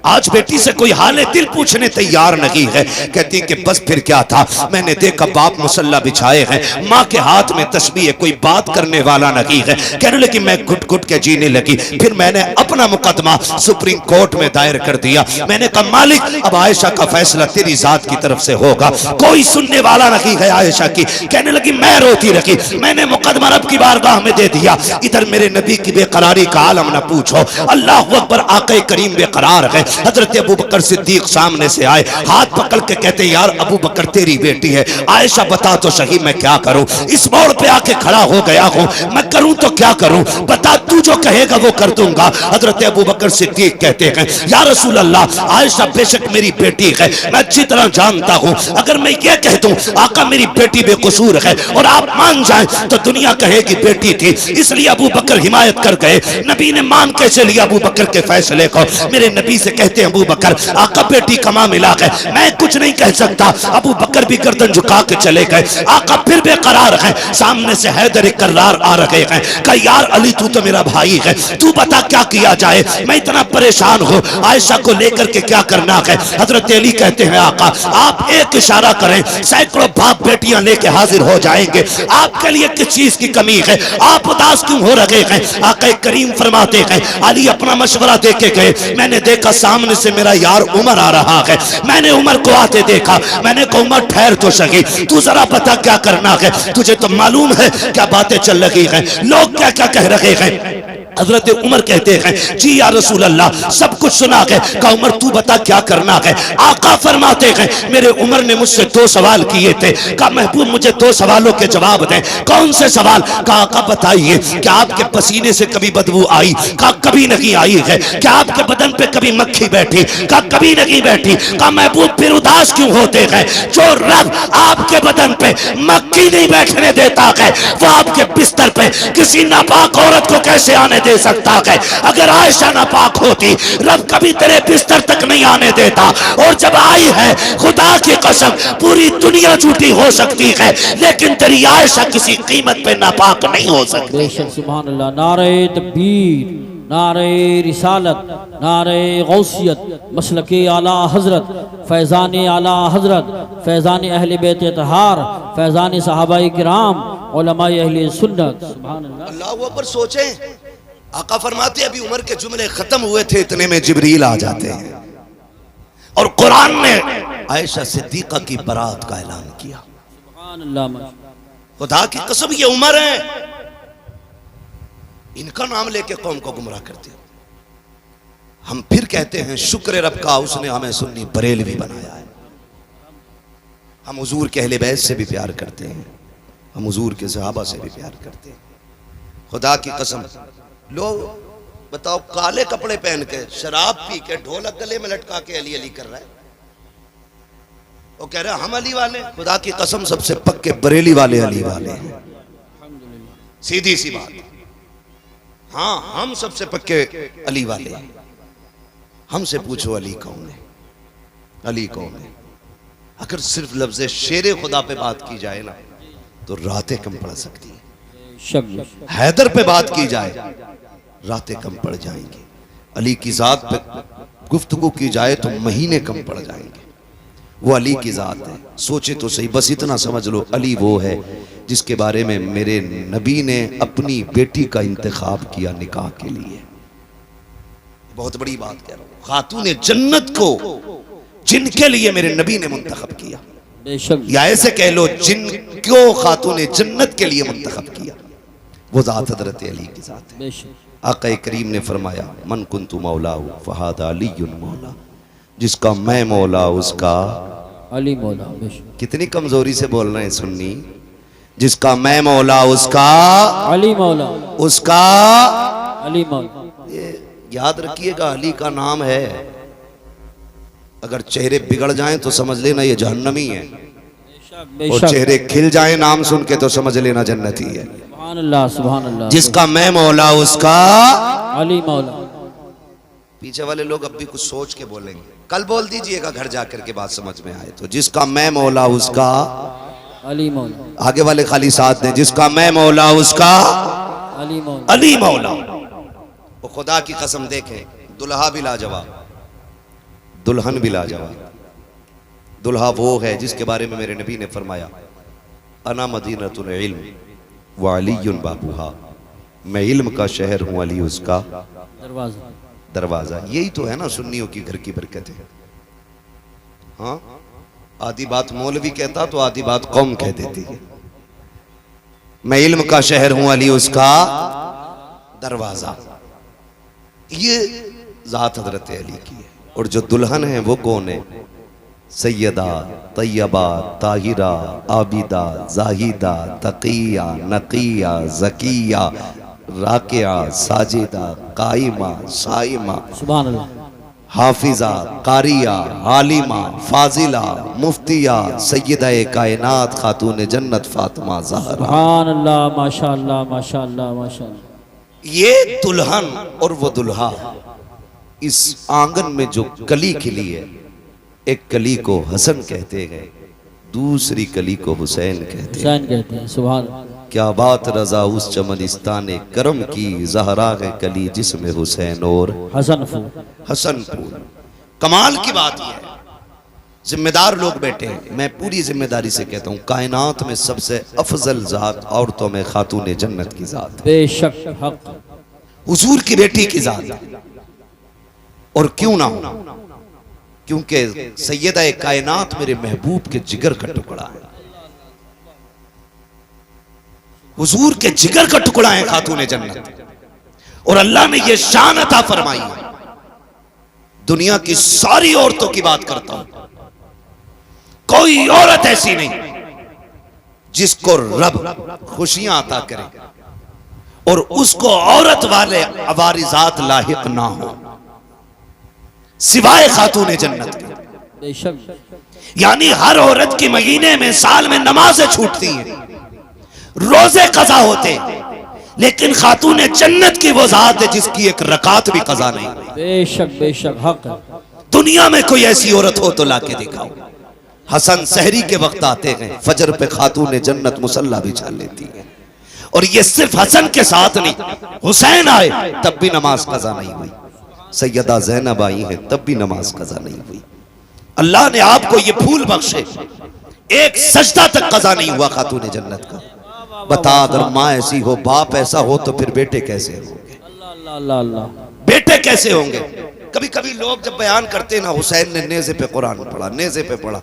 आज बेटी से कोई हाल दिल पूछने तैयार नहीं है। कहती कि बस फिर क्या था, मैंने देखा बाप मुसल्ला बिछाए हैं, माँ के हाथ में तस्बीह है, कोई बात करने वाला नहीं है। कहने लगी मैं घुट घुट के जीने लगी। फिर मैंने अपना मुकदमा सुप्रीम कोर्ट में दायर कर दिया। मैंने कहा मालिक अब आयशा का फैसला तेरी जात की तरफ से होगा, कोई सुनने वाला नहीं है आयशा की। कहने लगी मैं रोती रही, मैंने मुकदमा रब की बारगाह में दे दिया। इधर मेरे नबी की बेकरारी का आलम न पूछो। अल्लाह अकबर, आक़े करीम बेकरार है। हजरत अबू बकर सिद्दीक सामने से आए, हाथ पकड़ के कहते यार अबू बकर तेरी बेटी है, आयशा बता तो सही मैं क्या करूं। इस मोड़ पे आके खड़ा हो गया हूं, मैं करूं तो क्या करूं, बता तू जो कहेगा वो कर दूंगा। हजरत अबू बकर सिद्दीक कहते हैं या रसूल अल्लाह, आयशा बेशक मेरी बेटी है, मैं अच्छी तरह जानता हूं। अगर मैं ये कह दूं आका मेरी बेटी बेकसूर है और आप मान जाएं तो दुनिया कहेगी बेटी थी। इसलिए अबू बकर हिमायत कर गए। नबी ने मान कैसे लिया अबू बकर के फैसले को। मेरे नबी से कहते हैं अबू बकर आका बेटी कमा मिला है, मैं कुछ नहीं कह सकता। अबू बकर भी गर्दन झुका के चले गए। आका फिर बेकरार है। सामने से हैदर कर्रार आ रहे हैं। कहा यार अली तू तो मेरा भाई है, तू बता क्या किया जाए, मैं इतना परेशान हूँ, आयशा को लेकर के क्या करना है। हजरत अली कहते हैं आका आप एक इशारा करें, सैकड़ों बाप बेटियां लेके हाजिर हो जाएंगे, आपके लिए किस चीज की कमी है, आप उदास क्यों हो रहे हैं। आका करीम फरमाते हैं अली अपना मशवरा देके गए, मैंने देखा सामने से मेरा यार उमर आ रहा है, मैंने उमर को आते देखा, मैंने कहा उमर ठहर तो सही, तू जरा बता क्या करना है, तुझे तो मालूम है क्या बातें चल रही हैं, लोग क्या क्या कह रहे हैं। हजरत उमर कहते हैं जी या रसूल अल्लाह सब कुछ सुना है। कहा उमर तू बता क्या करना है। आका फरमाते हैं मेरे उमर ने मुझसे 2 सवाल किए थे। कहा महबूब मुझे 2 सवालों के जवाब दें। कौन से सवाल। कहा आका बताइए क्या आपके पसीने से कभी बदबू आई। कहा कभी नहीं आई है। क्या आपके बदन पे कभी मक्खी बैठी। कहा कभी नहीं बैठी। कहा महबूब फिर उदास क्यों होते हैं। जो रब आपके बदन पे मक्खी नहीं बैठने देता है वो आपके बिस्तर पे किसी नापाक औरत को कैसे आने दे सकता है। अगर आयशा नापाक होती रब कभी तेरे बिस्तर तक नहीं आने देता। और जब आई है खुदा की कसम पूरी दुनिया झूठी हो सकती है लेकिन तेरी आयशा किसी कीमत पे नापाक नहीं हो सकती। बेशक सुभान अल्लाह। नारे तकबीर, नारे रिसालत, नारे गौसियत, मसलके आला हजरत, फैज़ान आला हजरत, फैज़ान अहले बैत तहार, फैज़ान सहाबाए किराम, उलमाए अहले सुन्नत। सुभान अल्लाह। अल्लाह ऊपर सोचें। आका फरमाते अभी उमर के जुमले खत्म हुए थे इतने में जिब्रील आ जाते हैं और कुरान ने आयशा सिद्दीका की बरात का ऐलान किया। सुभान अल्लाह। खुदा की कसम ये उमर है, इनका नाम लेके कौम को गुमराह करते हैं। हम फिर कहते हैं शुक्र रब का उसने हमें सुन्नी बरेलवी बनाया है। हम हुजूर के अहले बैत से भी प्यार करते हैं, हम हुजूर के सहाबा से भी प्यार करते हैं। खुदा की कसम लोग बताओ काले कपड़े पहन के शराब पी के ढोलक गले में लटका के अली अली कर रहा है, वो कह रहा है हम अली वाले। खुदा की कसम सबसे पक्के बरेली वाले अली वाले हैं, सीधी सी बात। हाँ हम सबसे पक्के अली वाले हैं। हमसे पूछो अली कौन है, अली कौन है। अगर सिर्फ लफ्ज़ शेर खुदा पे बात की जाए ना तो रातें कम पड़ सकती है। हैदर पे बात की जाए रातें कम पड़ जाएंगी। अली की जात पे गुफ्तगू की जाए तो महीने कम पड़ जाएंगे। वो अली की जात है। सोचे तो सही, बस इतना समझ लो अली वो है जिसके बारे में मेरे नबी ने अपनी बेटी का इंतखाब किया निकाह के लिए। बहुत बड़ी बात कह रहा हूं। खातून जन्नत को जिनके लिए मेरे नबी ने मुंतखब किया, या ऐसे कह लो जिनको खातून जन्नत के लिए मुंतखब किया, वो जात हजरत अली की जात है। आका करीम ने फरमाया मन कुन्तु मौलाहु फहादा अलीयुन मौला, जिसका मैं मौला उसका अली मौला। कितनी कमजोरी से बोल रहे हैं सुन्नी। जिसका मैं मौला उसका अली मौला, उसका अली मौला। ये याद रखिएगा अली का नाम है। अगर चेहरे बिगड़ जाएं तो समझ लेना ये जहन्नमी है, और चेहरे खिल जाएं नाम सुन के तो समझ लेना जन्नती है। सुभान अल्लाह, सुभान अल्लाह। जिसका मैं मौला उसका अली मौला। पीछे वाले लोग अब भी कुछ सोच के बोलेंगे, कल बोल दीजिएगा घर जाकर के बात समझ में आए तो। जिसका मैं मौला उसका अली मौला। आगे वाले खाली साथ दें। जिसका मैं मौला उसका अली मौला, अली मौला। वो खुदा की कसम देखें, दुल्हा भी लाजवाब, दुल्हन भी लाजवाब। दुल्हा वो है जिसके बारे में मेरे नबी ने फरमाया, अना मदीनतुल इल्म व अलीयुन बाबूहा, मैं इल्म का शहर हूँ, अली उसका दरवाजा। दरवाजा। यही तो है ना सुन्नियों की घर की बरकत है। हाँ, आधी बात मौलवी कहता तो आधी बात कौम कह देती है। मैं इल्म का शहर हूं, अली उसका दरवाजा। ये जात हजरत अली की है। और जो दुल्हन है वो कौन है? सैयदा तैयबा ताहिरा आबिदा जाहिदा तकिया नकिया जकिया राकिया साजिदा काइमा साइमा सुभान अल्लाह। हाफिजा कारिया आलिमा फाजिला मुफ्तिया सैयदा कायनात खातून जन्नत फातिमा ज़हरा। सुभान अल्लाह, माशाअल्लाह माशाअल्लाह माशाअल्लाह। ये दुल्हन और वो दुल्हा, इस आंगन में जो कली खिली है, एक कली को हसन कहते हैं, दूसरी कली को हुसैन कहते हैं। हुसैन कहते हैं। सुभान अल्लाह। क्या बात रजा उस चमनिस्ताने करम की, ज़हरा है कली जिसमें हुसैन और हसन फूल। हसन फूल। कमाल की बात यह है, जिम्मेदार लोग बैठे हैं, मैं पूरी जिम्मेदारी से कहता हूँ, कायनात में सबसे अफजल जात औरतों में खातून जन्नत की जात, बेशक हक। हुजूर की बेटी की जात। और क्यों ना हो, क्योंकि सैयदा कायनात मेरे महबूब के जिगर का टुकड़ा है, हुजूर के जिगर का टुकड़ा है खातून जन्नत। और अल्लाह ने यह शान अता फरमाई है। दुनिया की सारी औरतों की बात करता हूं, कोई औरत ऐसी नहीं जिसको रब खुशियां अता करे और उसको औरत वाले अवारिजात लाहिक ना हो, सिवाय खातून जन्नत के। बेशक। यानी हर औरत की महीने में साल में नमाजें छूटती हैं, रोजे कज़ा होते, लेकिन खातून जन्नत की वो जात है जिसकी एक रकात भी कज़ा नहीं। बेशक बेशक हक है। दुनिया में कोई ऐसी औरत हो तो लाके दिखाओ। हसन सहरी के वक्त आते हैं, फजर पे खातून जन्नत मुसल्ला बिछा लेती है। और ये सिर्फ हसन के साथ नहीं, हुसैन आए तब भी नमाज कज़ा नहीं हुई, सैयदा ज़ैनब आई है तब भी नमाज कज़ा नहीं हुई। अल्लाह ने आपको ये फूल बख्शे, एक सजदा तक कज़ा नहीं हुआ खातून जन्नत का। बता, अगर माँ ऐसी हो, बाप ऐसा हो, तो फिर बेटे कैसे होंगे? अल्लाह अल्लाह अल्लाह। बेटे कैसे होंगे? कभी कभी लोग जब बयान करते ना, हुसैन ने नेज़े पे कुरान पढ़ा, नेज़े पे पढ़ा,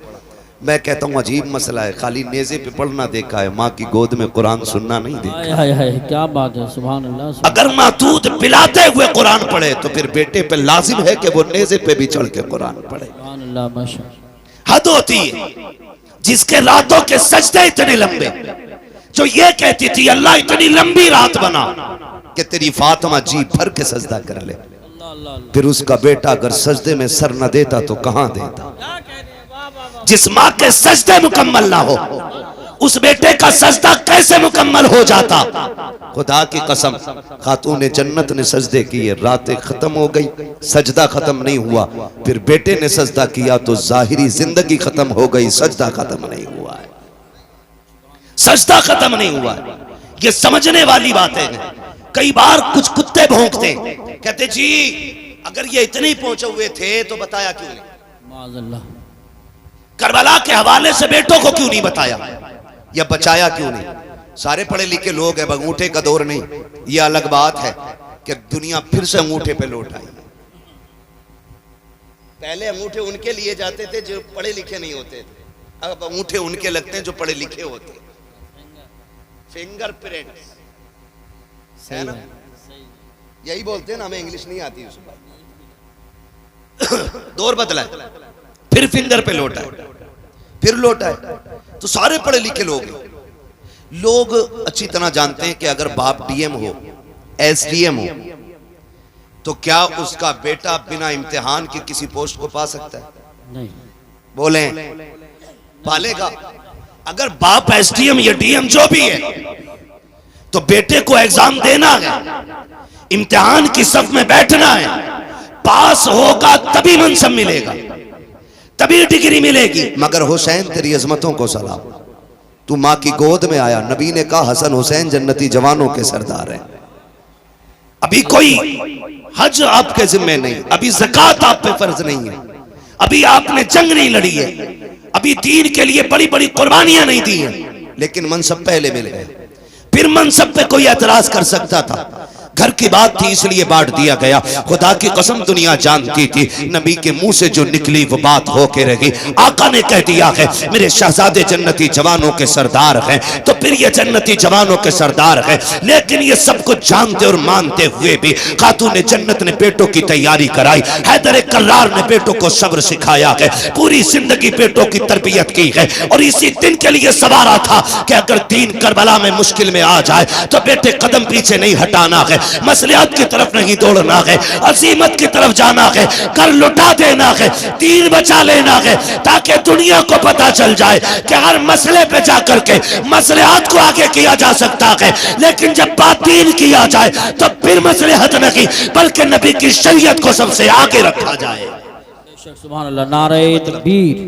मैं कहता हूँ अजीब मसला है, खाली नेज़े पे पढ़ना देखा है, माँ की गोद में कुरान सुनना नहीं देखा। हाय हाय हाय, क्या बात है। सुभान अल्लाह। सुभान अगर माँ दूध पिलाते हुए कुरान पढ़े तो फिर बेटे पे लाजिम है कि वो नेज़े पे भी चढ़ के कुरान पढ़े। अल्लाह माशाअल्लाह। हद होती है जिसके रातों के सजदे इतने लंबे, जो ये कहती थी अल्लाह इतनी लंबी रात बना कि तेरी फातिमा जी भर के सजदा कर ले, फिर उसका बेटा अगर सजदे में सर न देता तो कहां देता? जिस माँ के सजदे मुकम्मल ना हो, उस बेटे का सजदा कैसे मुकम्मल हो जाता? खुदा की कसम, खातून जन्नत ने सजदे किए, रातें खत्म हो गई, सजदा खत्म नहीं हुआ, फिर बेटे ने सजदा किया तो जाहिरी जिंदगी खत्म हो गई, सजदा खत्म नहीं हुआ है, सजदा खत्म नहीं हुआ है। ये समझने वाली बातें हैं। कई बार कुछ कुत्ते भौंकते, कहते जी अगर ये इतने ही पहुंचे हुए थे तो बताया क्यों नहीं? माज़अल्लाह। करबला के हवाले से बेटों को क्यों नहीं बताया या बचाया क्यों नहीं? सारे पढ़े लिखे लोग हैं, अंगूठे का दौर नहीं। ये अलग बात है कि दुनिया फिर से अंगूठे पे लौट आई। पहले अंगूठे उनके लिए जाते थे जो पढ़े लिखे नहीं होते थे, अब अंगूठे उनके लगते हैं जो पढ़े लिखे होते हैं। फिंगरप्रिंट है ना, यही बोलते हैं ना, हमें इंग्लिश नहीं आती उस पर। दौर बदला है, फिर फिंगर पे लौटा है, फिर लौटा है। तो सारे पढ़े लिखे लोग अच्छी तरह जानते हैं कि अगर बाप डीएम हो, एसडीएम हो, तो क्या उसका बेटा बिना इम्तिहान के किसी पोस्ट को पा सकता है? नहीं। बोले पालेगा। अगर बाप एसडीएम या डीएम जो भी है, तो बेटे को एग्जाम देना है, इम्तिहान की सफ में बैठना है, पास होगा तभी मनसब मिलेगा, तभी डिग्री मिलेगी। मगर हुसैन तेरी अजमतों को सलाम, तू माँ की गोद में आया, नबी ने कहा हसन हुसैन जन्नती जवानों के सरदार हैं। अभी कोई हज आपके जिम्मे नहीं, अभी ज़कात आप पे फर्ज नहीं है, अभी आपने जंग नहीं लड़ी है, अभी दीन के लिए बड़ी बड़ी कुर्बानियां नहीं दी हैं, लेकिन मनसब पहले मिल गए। फिर मनसब पे कोई एतराज कर सकता था, घर की बात थी इसलिए बांट दिया गया। खुदा की कसम दुनिया जानती थी नबी के मुंह से जो निकली वो बात होके रही। आका ने कह दिया है मेरे शहजादे जन्नती जवानों के सरदार हैं, तो फिर ये जन्नती जवानों के सरदार हैं। लेकिन ये सब कुछ जानते और मानते हुए भी खातून जन्नत ने बेटों की तैयारी कराई। हैदर कर्रार ने बेटों को सब्र सिखाया है, पूरी जिंदगी बेटों की तरबियत की है, और इसी दिन के लिए सवारा था कि अगर दीन करबला में मुश्किल में आ जाए तो बेटे कदम पीछे नहीं हटाना है, मसलियात की तरफ नहीं दौड़ना है, अजीमत की तरफ जाना है, कर लुटा देना है, दीन बचा लेना है, ताकि दुनिया को पता चल जाए कि हर मसले पे जाकर के मसलियात को आगे किया जा सकता है। लेकिन जब बात दीन किया जाए तो फिर मसलिहत नहीं बल्कि नबी की शरीयत को सबसे आगे रखा जाए। सुभान अल्लाह। नारे तकबीर,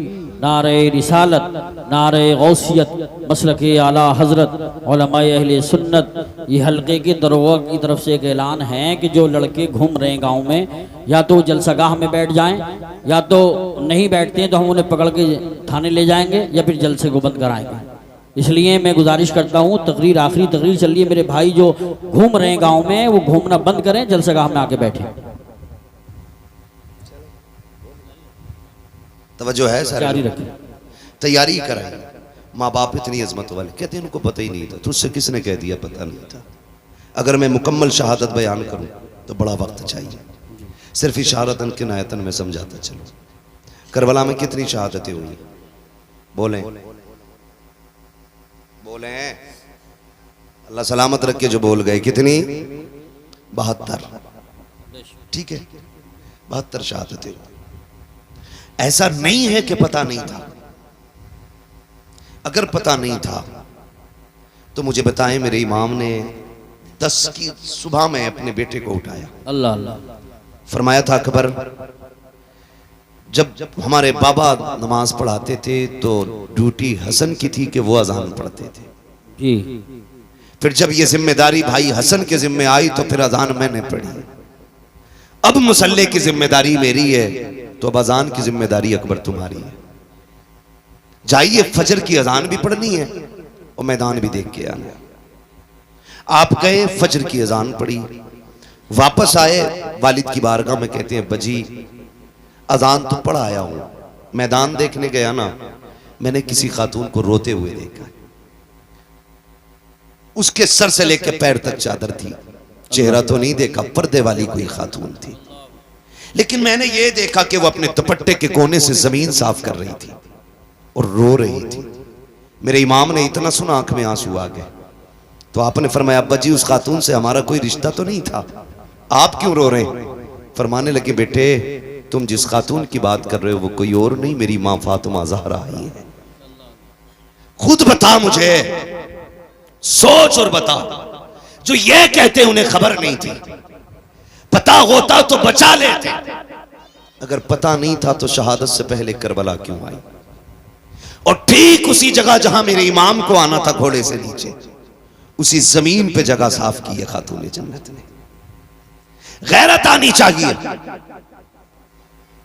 नारे रिसालत, नारे गौसियत, मसलक आला हजरत, उलमाए अहले सुन्नत। ये हल्के की दरोगा की तरफ से एक ऐलान है कि जो लड़के घूम रहे हैं गांव में, या तो जलसागाह में बैठ जाएं, या तो नहीं बैठते हैं तो हम उन्हें पकड़ के थाने ले जाएंगे या फिर जलसे को बंद कराएंगे। इसलिए मैं गुजारिश करता हूँ, तकरीर आखिरी तकरीर चल रही है, मेरे भाई जो घूम रहे हैं गाँव में वो घूमना बंद करें, जलसागाह में आके बैठे। तवज्जो है सर, जारी रखें, तैयारी कराएं। माँ बाप इतनी अजमत वाले, कहते हैं उनको पता ही नहीं था। तुझसे किसने कह दिया पता नहीं था? अगर मैं मुकम्मल शहादत बयान करूं तो बड़ा वक्त चाहिए, सिर्फ इशारतन किनायतन में समझाता चलो। करबला में कितनी शहादतें हुई? बोलें बोलें, अल्लाह सलामत रख के जो बोल गए। कितनी? 72। ठीक है, 72 शहादतें। ऐसा नहीं है कि पता नहीं था। अगर पता नहीं था तो मुझे बताएं, मेरे इमाम ने 10 की सुबह में अपने बेटे को उठाया, अल्लाह अल्लाह, फरमाया था अकबर, जब हमारे बाबा नमाज पढ़ाते थे तो ड्यूटी हसन की थी कि वो अजान पढ़ते थे जी। फिर जब ये जिम्मेदारी भाई हसन के जिम्मे आई तो फिर अजान मैंने पढ़ी। अब मुसल्ले की जिम्मेदारी मेरी है तो अब अजान की जिम्मेदारी अकबर तुम्हारी है। जाइए, फजर की अजान भी पढ़नी है और मैदान भी देख के आना। आप गए, फजर की अजान पढ़ी, वापस आए, वालिद की बारगाह में कहते हैं बजी अजान तो पढ़ आया हूं, मैदान देखने गया ना, मैंने किसी खातून को रोते हुए देखा। उसके सर से लेकर पैर तक चादर थी, चेहरा तो नहीं देखा, पर्दे वाली कोई खातून थी, लेकिन मैंने ये देखा कि वो अपने दुपट्टे के कोने से जमीन साफ कर रही थी और रो रही थी। मेरे इमाम ने इतना सुना आंख में आंसू आ गए, तो आपने फरमाया अब्बा जी उस खातून से हमारा कोई रिश्ता तो नहीं था, आप क्यों रो रहे हैं? फरमाने लगे बेटे तुम जिस खातून की बात कर रहे हो वो कोई और नहीं, मेरी माँ फातिमा ज़हरा ही है। खुद बता मुझे, सोच और बता। जो ये कहते उन्हें खबर नहीं थी, पता होता तो बचा लेते। अगर पता नहीं था तो शहादत से पहले करबला क्यों आई? और ठीक उसी जगह जहां मेरे इमाम को आना था घोड़े से नीचे, उसी जमीन पे जगह साफ की है खातून जन्नत ने। गैरत आनी चाहिए।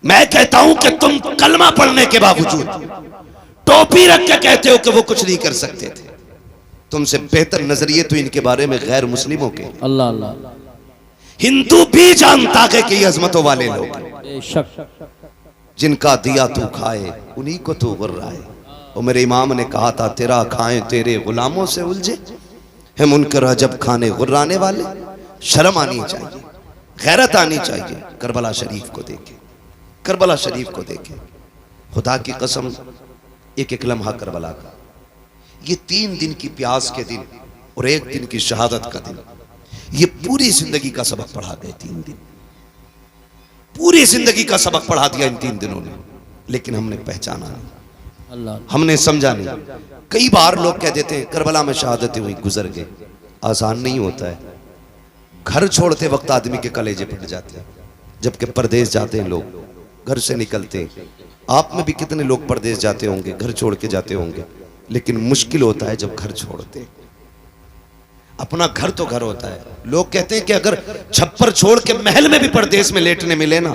मैं कहता हूं कि तुम कलमा पढ़ने के बावजूद टोपी रख के कहते हो कि वो कुछ नहीं कर सकते थे। तुमसे बेहतर नजरिए तो इनके बारे में गैर मुस्लिमों के। अल्लाह अल्लाह, हिंदू भी जानता है कि ये अजमतों वाले लोग जिनका दिया तू खाए उन्हीं को तू गुर्राए। और मेरे इमाम ने कहा था तेरा खाएं तेरे गुलामों से उलझे है मुनकर अजब खाने गुर्राने वाले। शर्म आनी चाहिए, गैरत आनी चाहिए। करबला शरीफ को देखे, करबला शरीफ को देखे। खुदा की कसम, एक एक लम्हा करबला का, ये 3 दिन की प्यास के दिन और 1 दिन की शहादत का दिन, ये पूरी जिंदगी का सबक पढ़ा गए। 3 दिन पूरी जिंदगी का सबक पढ़ा दिया इन 3 दिनों ने। लेकिन हमने पहचाना नहीं, अल्लाह, हमने समझा नहीं। कई बार लोग कह देते हैं करबला में शहादतें हुई, गुजर गए। आसान नहीं होता है। घर छोड़ते वक्त आदमी के कलेजे फट जाते हैं, जबकि परदेश जाते हैं लोग, घर से निकलते हैं। आप में भी कितने लोग परदेश जाते होंगे, घर छोड़ के जाते होंगे, लेकिन मुश्किल होता है जब घर छोड़ते। अपना घर तो घर होता है। लोग कहते हैं कि अगर छप्पर छोड़ के महल में भी परदेश में लेटने मिले ना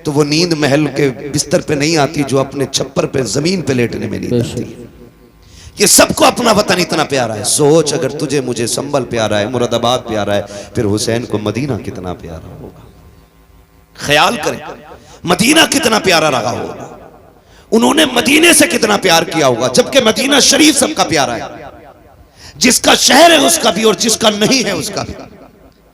तो वो नींद महल के बिस्तर पे नहीं आती जो अपने छप्पर पे जमीन पे लेटने में नींद आती है। ये सबको अपना वतन इतना प्यारा है। सोच अगर तुझे मुझे संभल प्यारा है, मुरादाबाद प्यारा है, फिर हुसैन को मदीना कितना प्यारा होगा। ख्याल करें मदीना कितना प्यारा रहा होगा, उन्होंने मदीने से कितना प्यार किया होगा, जबकि मदीना शरीफ सबका प्यारा है। जिसका शहर है उसका भी और जिसका नहीं है उसका भी।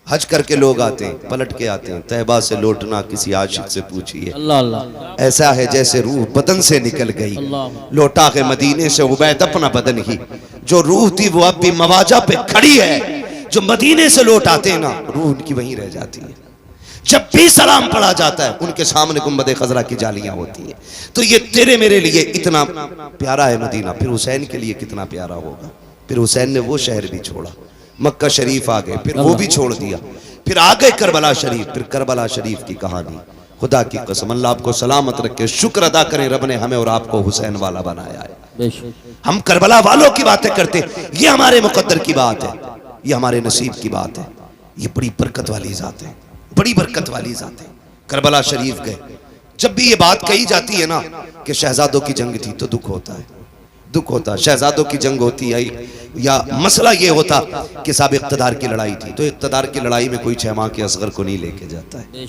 हज करके लोग आते हैं, पलट के आते हैं। तैबा से लौटना किसी आशिक से पूछिए, अल्लाह अल्लाह। ऐसा है जैसे रूह बदन से निकल गई। लौटा है मदीने से उबैद अपना बदन ही, जो रूह थी वो अब भी मवाजा पे खड़ी है। जो मदीने से लौट आते हैं ना रूह उनकी वहीं रह जाती है। जब भी सलाम पढ़ा जाता है उनके सामने गुंबद खजरा की जालियां होती हैं। तो ये तेरे मेरे लिए इतना प्यारा है मदीना, फिर हुसैन के लिए कितना प्यारा होगा। फिर हुसैन ने वो शहर भी छोड़ा, मक्का शरीफ आ गए, फिर वो भी छोड़ दिया, फिर आ गए करबला शरीफ। फिर करबला शरीफ की कहानी, खुदा की कसम अल्लाह आपको सलामत रखे। शुक्र अदा करें रब ने हमें और आपको हुसैन वाला बनाया है। हम करबला वालों की बातें करते, ये हमारे मुकद्दर की बात है, ये हमारे नसीब की बात है। ये बड़ी बरकत वाली जात है, बड़ी बरकत वाली जात है। करबला शरीफ गए, जब भी ये बात कही जाती है ना कि शहजादों की जंग थी तो दुख होता है, दुख होता। शहजादों की जंग होती है या मसला ये होता कि साहब इक़्तिदार की लड़ाई थी, तो इक़्तिदार की लड़ाई में कोई 6 माह के असगर को नहीं लेके जाता है,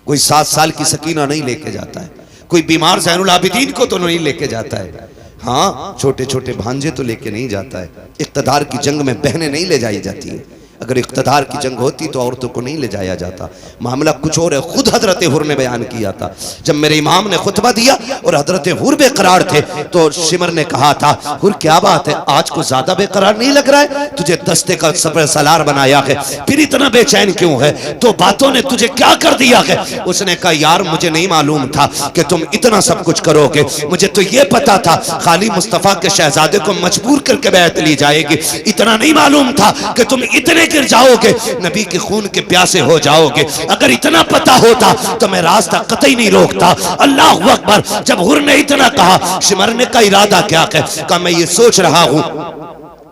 कोई 7 साल की सकीना नहीं लेके जाता है, कोई बीमार ज़ैनुल आबिदीन को तो नहीं लेके जाता है। हाँ, छोटे छोटे भांजे तो लेके नहीं जाता है। इक़्तिदार की जंग में बहनें नहीं ले जाई जाती है। अगर इक़्तिदार की जंग होती तो औरतों को नहीं ले जाया जाता। मामला कुछ और है। खुद हजरत हुर ने बयान किया था, जब मेरे इमाम ने खुतबा दिया और हजरत हुर बेकरार थे तो शिमर ने कहा था, हुर क्या बात है, आज को ज्यादा बेकरार नहीं लग रहा है? तुझे दस्ते का सफर सलार बनाया है, फिर इतना बेचैन क्यों है? तो बातों ने तुझे क्या कर दिया है? उसने कहा, यार मुझे नहीं मालूम था कि तुम इतना सब कुछ करोगे। मुझे तो ये पता था खाली मुस्तफा के शहजादे को मजबूर करके बैत ली जाएगी। इतना नहीं मालूम था कि तुम इतने गिर जाओगे, नबी के खून के प्यासे हो जाओगे। अगर इतना पता होता तो मैं रास्ता कतई नहीं रोकता। अल्लाह अकबर। जब हुर ने इतना कहा, शिमरने का इरादा क्या है? कहा, मैं ये सोच रहा हूं,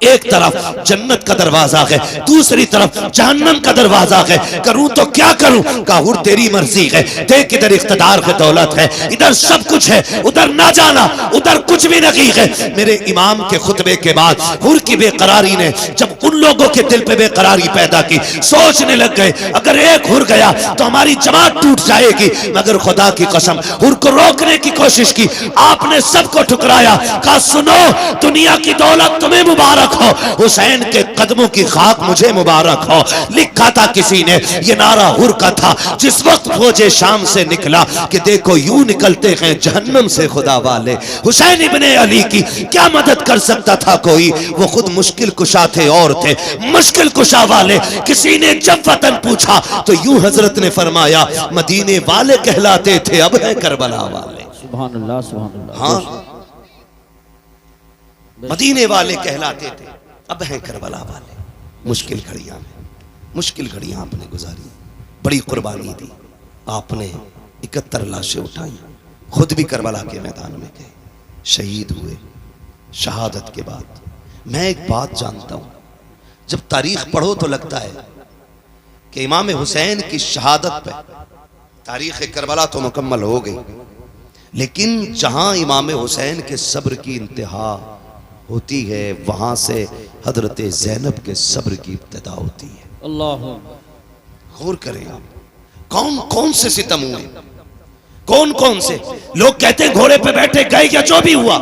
एक तरफ जन्नत का दरवाजा है, दूसरी तरफ जहन्नम का दरवाजा है, करूं तो क्या करूं? कहा, हुर तेरी मर्जी है। देख इधर इख्तिदार है, दौलत है, इधर सब कुछ है, उधर ना जाना, उधर कुछ भी नहीं है। मेरे इमाम के खुतबे के बाद हुर की बेकरारी ने जब उन लोगों के दिल पे बेकरारी पैदा की, सोचने लग गए अगर एक हुर गया तो हमारी जमात टूट जाएगी। मगर खुदा की कसम हुर को रोकने की कोशिश की, आपने सबको ठुकराया। कहा, सुनो, दुनिया की दौलत तुम्हें मुबारक हो, हुसैन के कदमों की खाक मुझे मुबारक हो। लिखा था किसी ने, ये नारा हुर का था जिस वक्त फौजे शाम से निकला कि देखो यूं निकलते हैं जहन्नम से खुदा वाले। हुसैन इब्ने अली की क्या मदद कर सकता था कोई? वो खुद मुश्किल कुशा थे और थे मुश्किल कुशा वाले। किसी ने जब वतन पूछा तो यूं हजरत ने फरमाया, मदीने वाले कहलाते थे, अब है करबला वाले। सुभान अल्लाह, सुभान अल्लाह। हाँ, मदीने वाले कहलाते थे, अब हैं करबला वाले। मुश्किल घड़ियां में मुश्किल घड़ियां आपने गुजारी, बड़ी कुर्बानी दी आपने। 71 लाशें उठाई, खुद भी करबला के मैदान में गए, शहीद हुए। शहादत के बाद मैं एक बात जानता हूं, जब तारीख पढ़ो तो लगता है कि इमाम हुसैन की शहादत पे तारीख करबला तो मुकम्मल हो गई, लेकिन जहां इमाम हुसैन के सब्र की इंतहा होती है वहां से हजरत ज़ैनब के सब्र की इब्तिदा होती है। अल्लाह। गौर करें आप, कौन कौन से सितम हुए, कौन कौन से लोग कहते हैं घोड़े पे बैठे गए या जो भी हुआ,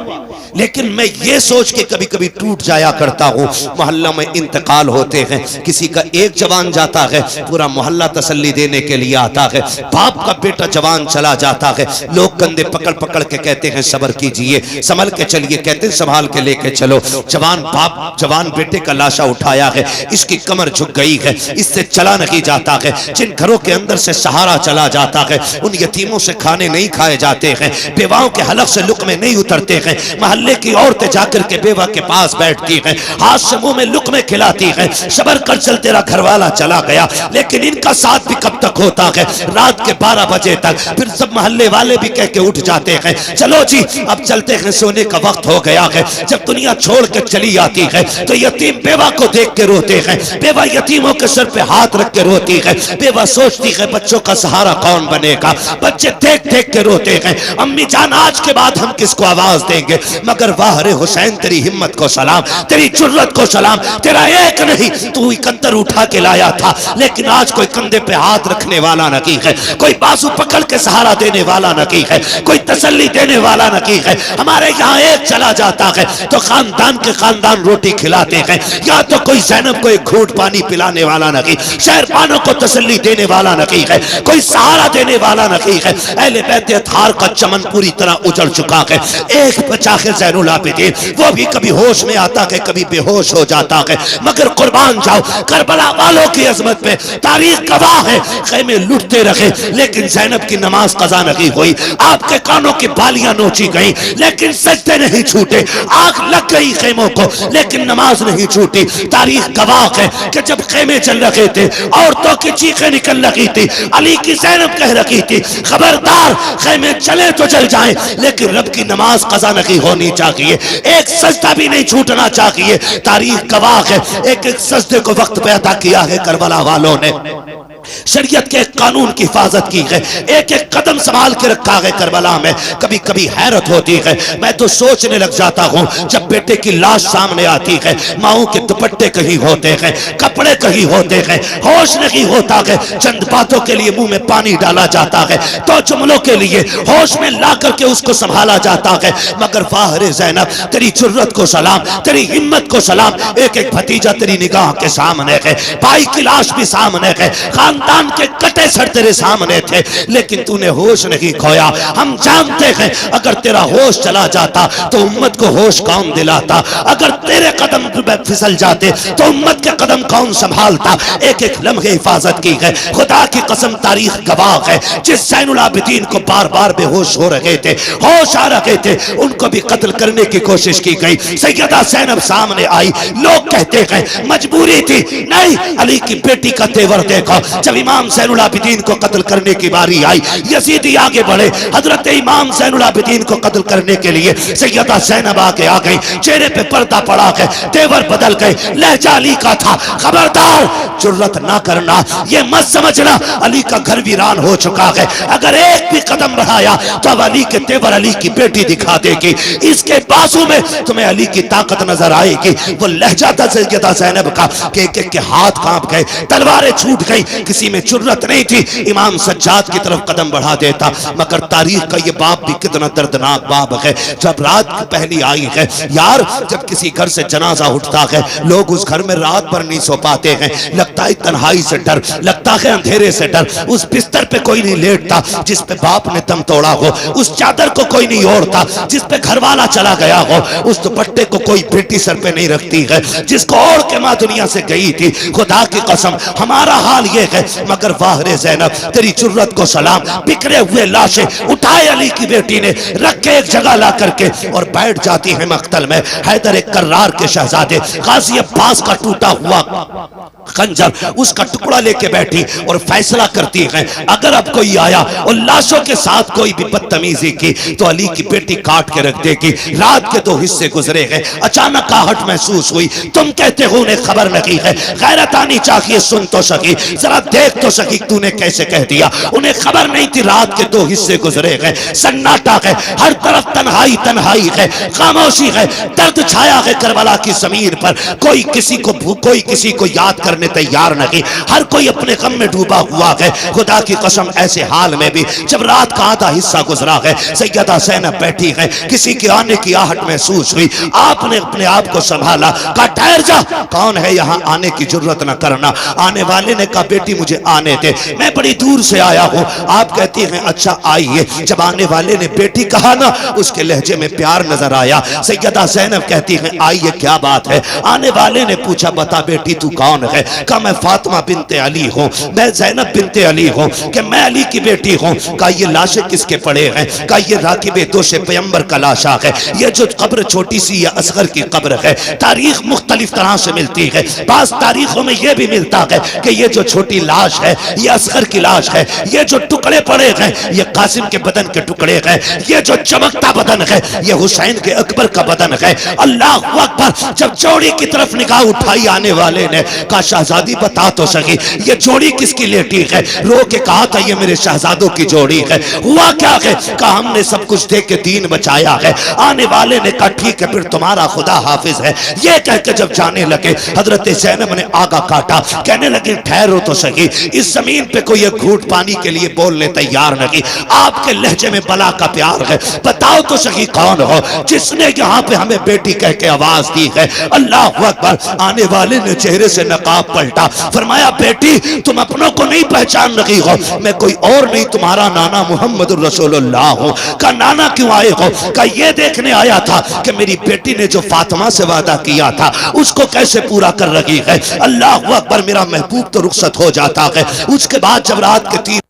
लेकिन मैं ये सोच के कभी कभी टूट जाया करता हूँ। मोहल्ला में इंतकाल होते हैं, किसी का एक जवान जाता है, पूरा मोहल्ला तसल्ली देने के लिए आता है। बाप का बेटा जवान चला जाता है, लोग कंधे पकड़ पकड़ के कहते हैं सब्र कीजिए, संभल के चलिए, कहते हैं संभाल के लेके चलो। जवान बाप जवान बेटे का लाशा उठाया है, इसकी कमर झुक गई है, इससे चला नहीं जाता है। जिन घरों के अंदर से सहारा चला जाता है, उन यतीमों से खाने नहीं खाए जाते हैं, बेवाओं के हलक से लुकमे नहीं उतरते हैं। मोहल्ले की औरतें जाकर के बेवा के पास बैठती हैं, हाथ से मुंह में लुकमे खिलाती हैं, सबर कर चल तेरा घरवाला चला गया। लेकिन इनका साथ भी कब तक होता है रात के 12 बजे तक। फिर सब मोहल्ले वाले भी कह के उठ जाते हैं चलो जी अब चलते हैं, सोने का वक्त हो गया है। जब दुनिया छोड़ के चली आती है तो यतीम बेवा को देख के रोते हैं, बेवा यतीमों के सर पे हाथ रख के रोती है, बेवा सोचती है बच्चों का सहारा कौन बनेगा। बच्चे देख देख के रोते हैं, अम्मी जान आज के बाद हम किसको आवाज देंगे। मगर वाह रे हुसैन तेरी हिम्मत को सलाम, तेरी जुर्रत को सलाम, तेरा एक नहीं तू इकंदर उठा के लाया था, लेकिन आज कोई कंधे पे हाथ रखने वाला नहीं है, कोई बाजू पकड़ के सहारा देने वाला नहीं है, कोई तसल्ली देने वाला नहीं है। हमारे यहाँ एक चला जाता है तो खानदान के खानदान रोटी खिलाते हैं, या तो कोई ज़ैनब को एक घूंट पानी पिलाने वाला नहीं, शहरबानों को तसल्ली देने वाला नहीं है, कोई सहारा देने वाला नहीं है। अहले बैत अतहार का चमन पूरी तरह उजड़ चुका है। एक बचा है ज़ैनुल आबिदीन, वो भी कभी होश में आता है कभी बेहोश हो जाता है। मगर कुर्बान जाओ करबला वालों की अजमत में, तारीख गवाह है खेमे लुटते रहे लेकिन ज़ैनब की नमाज कज़ा नहीं हुई, आपके कानों की बालियां नोची गई लेकिन सजदे नहीं छूटे, आग लग गई खेमों को लेकिन नमाज नहीं छूटी। तारीख गवाह है कि जब खेमे चल रहे थे औरतों की चीखें निकल रही थी, अली की ज़ैनब कह रही थी खबरदार खेमे चले तो चल जाएं लेकिन रब की नमाज कज़ा नहीं होनी चाहिए, एक सजदा भी नहीं छूटना चाहिए। तारीख गवाह है एक एक सजदे को वक्त पे अता किया है करबला वालों ने, शरीयत के कानून की हिफाजत की है, एक एक कदम संभाल के रखा है करबला में। कभी कभी हैरत होती है, मैं तो सोचने लग जाता हूँ जब बेटे की लाश सामने आती है, माओं के दुपट्टे कहीं होते हैं, कपड़े कहीं होते हैं, होश नहीं होता है, चंद बातों के लिए मुंह में पानी डाला जाता है, तो जुमलों के लिए होश में ला करके उसको संभाला जाता है। मगर वाह रे ज़ैनब तेरी जुर्रत को सलाम, तेरी हिम्मत को सलाम, एक एक भतीजा तेरी निगाह के सामने है, भाई की लाश भी सामने है, खानदान के कटे सर तेरे सामने थे लेकिन तूने होश नहीं खोया। हम जानते हैं अगर तेरा होश चला जाता तो उम्मत को होश कौन दिलाता, अगर तेरे कदम फिसल जाते तो उम्मत के कदम कौन संभालता। एक एक लम्हे हिफाजत की है, खुदा की कसम तारीख गवाह है, जिस ज़ैनुल आबिदीन को बार बार बेहोश हो रहे थे, होश आ रहे थे, उनको भी कत्ल करने की कोशिश की गई। सैयदा ज़ैनब सामने आई, लोग कहते हैं मजबूरी थी, नहीं अली की बेटी का तेवर देखो। जब इमाम ज़ैनुल आबिदीन को कत्ल करने की बारी आई, यजीदी आगे बढ़े, हजरत इमाम ज़ैनुल आबिदीन को कत्ल करने के लिए सैयदा ज़ैनब आगे आ गई, चेहरे पे पर्दा पड़ा गए, तेवर बदल गए, लहजा अली का था, खबरदार जुर्रत ना करना, ये मत समझना अली का घर वीरान हो चुका है, अगर एक भी कदम बढ़ाया तो अब अली के तेवर अली की बेटी दिखा देगी, इसके बाजू में तुम्हें अली की ताकत नजर आएगी। वो लहजा था सैयदा ज़ैनब का कि एक के हाथ कांप गए, तलवारें छूट गई, किसी में जुर्रत नहीं थी इमाम सज्जाद की तरफ कदम बढ़ा देता। मगर तारीख का ये बाब भी कितना दर्दनाक बाब है। जब रात पहली आई है यार, जब किसी घर से जनाजा उठता है लोग उस घर में रात भर नहीं सो पाते हैं, लगता है तन्हाई से डर, लगता है अंधेरे से डर, उस बिस्तर पे कोई नहीं लेटता जिस पे बाप ने दम तोड़ा हो, उस चादर को कोई नहीं ओढ़ता जिस पे घर वाला चला गया हो, उस दुपट्टे को कोई बेटी सर पे नहीं रखती है जिसको ओढ़ के माँ दुनिया से गई थी। खुदा की कसम हमारा हाल ये है। मगर वाह रे ज़ैनब तेरी जुर्रत को सलाम, बिखरे हुए लाशें उठाए अली की बेटी ने रख के एक जगह ला करके और बैठ जाती है मख्तल में। हैदर एक कर्रार के शहजादे गाजी अब्बास का टूटा हुआ खंजर उसका टुकड़ा लेके बैठी और फैसला करती है अगर अब कोई आया और लाशों के साथ कोई भी बदतमीजी की तो अली की बेटी काट के रख देगी। रात के 2 हिस्से गुजरे हैं, अचानक आहट महसूस हुई, तुम कहते हो उन्हें खबर नहीं है, गैरत आनी चाहिए, सुन तो सकी, जरा देख तो सकी तूने कैसे कह दिया। उन्हें खबर नहीं थी रात के 2 हिस्से गुजरे हैं, सन्नाटा है, हर तरफ तन्हाई तन्हाई है, खामोशी है, दर्द छाया है करबला की जमीन पर, कोई किसी को याद करने तैयार नहीं, हर कोई अपने गम में डूबा हुआ है। खुदा की कसम ऐसे हाल में भी जब रात का आधा हिस्सा गुजरा है, सैयदा ज़ैनब बैठी है, किसी के आने की आहट महसूस हुई, आपने अपने आप को संभाला, कहा ठहर जा, कौन है यहाँ, आने की जरूरत न करना। आने वाले ने कहा बेटी मुझे आने दे, मैं बड़ी दूर से आया हूँ। आप कहती हैं अच्छा आइए। जब आने वाले ने बेटी कहा ना, उसके लहजे में प्यार नजर आया। सैयदा ज़ैनब कहती हैं आइए क्या बात है। आने वाले ने पूछा बता बेटी तू कौन है। कहा मैं फातिमा बिनते अली हूँ, मैं ज़ैनब बिनते अली हूँ, कि मैं अली की बेटी हूँ। कहा ये लाशें किसके पड़े हैं। कहा ये राकिब दोष पैगंबर का लाशा है, ये जो कब्र छोटी सी या असगर की कब्र है। तारीख मुख्तलिफ तरह से मिलती है, बास तारीखों में यह भी मिलता है कि ये जो छोटी लाश लाश है, ये असगर की लाश है, ये जो टुकड़े पड़े हैं ये कासिम के बदन के टुकड़े हैं, ये जो चमकता बदन है ये हुसैन के अकबर का बदन है। अल्लाह अकबर। जब जोड़ी की तरफ निगाह उठाई आने वाले ने कहा शहजादी बता तो सही ये जोड़ी किसकी लेटी है? रो के कहा था ये मेरे शहजादों की जोड़ी है। हुआ क्या है? कहा हमने सब कुछ दे के दीन बचाया है। आने वाले ने कहा ठीक है फिर तुम्हारा खुदा हाफिज है। ये कह के जब जाने लगे हजरत ज़ैनब ने आगा काटा, कहने लगे ठहरो तो सही, इस जमीन पे कोई एक घूंट पानी के लिए बोलने तैयार नहीं, आपके लहजे में बला का प्यार है, बताओ तो सही कौन हो जिसने यहाँ पे हमें बेटी कह के आवाज दी है? अल्लाह अकबर। आने वाले ने चेहरे से नकाब पलटा, फरमाया बेटी तुम अपनों को नहीं पहचान रही हो, मैं कोई और नहीं तुम्हारा नाना मोहम्मद रसूलुल्लाह हूँ। का नाना क्यों आए हो? का ये देखने आया था कि मेरी बेटी ने जो फातिमा से वादा किया था उसको कैसे पूरा कर रही है। अल्लाह अकबर। मेरा महबूब तो रुखसत हो जाता है। उसके बाद जब रात के 3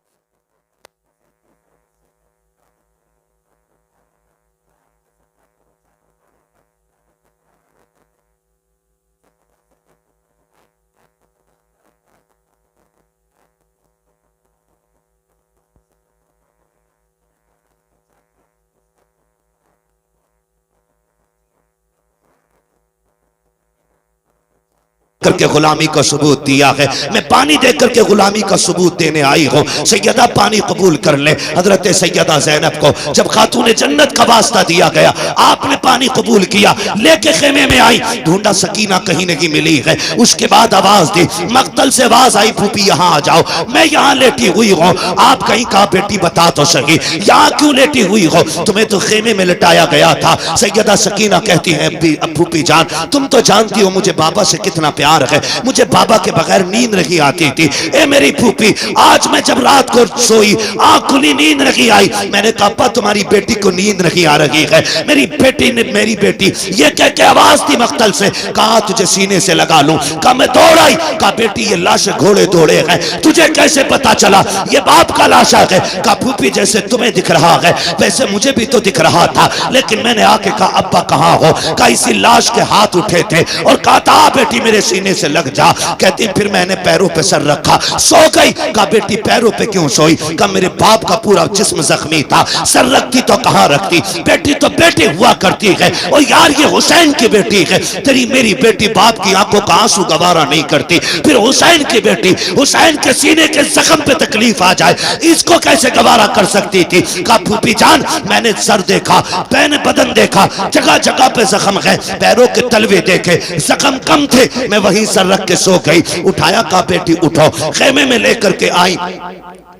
करके गुलामी का सबूत दिया है, मैं पानी दे करके गुलामी का सबूत देने आई हूँ। सैयदा पानी कबूल कर ले। हजरत सैयदा ज़ैनब को जब खातून जन्नत का वास्ता दिया गया आपने पानी कबूल किया, लेके खेमे में आई, ढूंढा सकीना कहीं नहीं मिली है। उसके बाद आवाज दी, मक्तल से आवाज आई फूफी यहाँ आ जाओ, मैं यहाँ लेटी हुई हूँ। आप कहीं कहा बेटी बता तो सही यहाँ क्यों लेटी हुई हो? तुम्हें तो खेमे में लटाया गया था। सैयदा सकीना कहती है फूफी जान तुम तो जानती हो मुझे बाबा से कितना प्यार है, मुझे बाबा के बगैर नींद नहीं आती थी। ए मेरी फूफी आज मैं जब रात को सोई आंख खुली नींद नहीं आई, मैंने कहा अप्पा तुम्हारी बेटी को नींद नहीं आ रही है। मेरी बेटी ने मेरी बेटी ये कह के आवाज दी मक्तल से, कहा तुझे सीने से लगा लूं। कहा मैं दौड़ आई, कहा बेटी ये लाश घोड़े दौड़े हैं, तुझे कैसे पता चला ये बाप का लाशा है? कहा फूफी जैसे तुम्हें दिख रहा है वैसे मुझे भी तो दिख रहा था, लेकिन मैंने आके कहा अब्बा कहाँ हो? कहा इसी लाश के हाथ उठे थे और कहा था बेटी मेरे सीने से लग जा। कहती फिर मैंने पैरों पे सर रखा सो गई। कहा बेटी पैरों पे क्यों सोई? कहा मेरे बाप का पूरा जिस्म जख्मी था, सर रखती तो कहाँ रखती? बेटी तो बेटी हुआ करती है। और यार ये हुसैन की बेटी है, तेरी मेरी बेटी बाप की आंखों का आंसू गवारा नहीं करती, फिर हुसैन की बेटी हुसैन के सीने के जख्म पे तकलीफ आ जाए इसको कैसे गवारा कर सकती थी? कहा फूफी जान मैंने सर देखा, मैंने बदन देखा, जगह जगह पे जख्म है, पैरों के तलवे देखे जख्म कम थे, मैं वहीं सर रख के सो गई। उठाया कहा बेटी उठो, खेमे में लेकर के आई,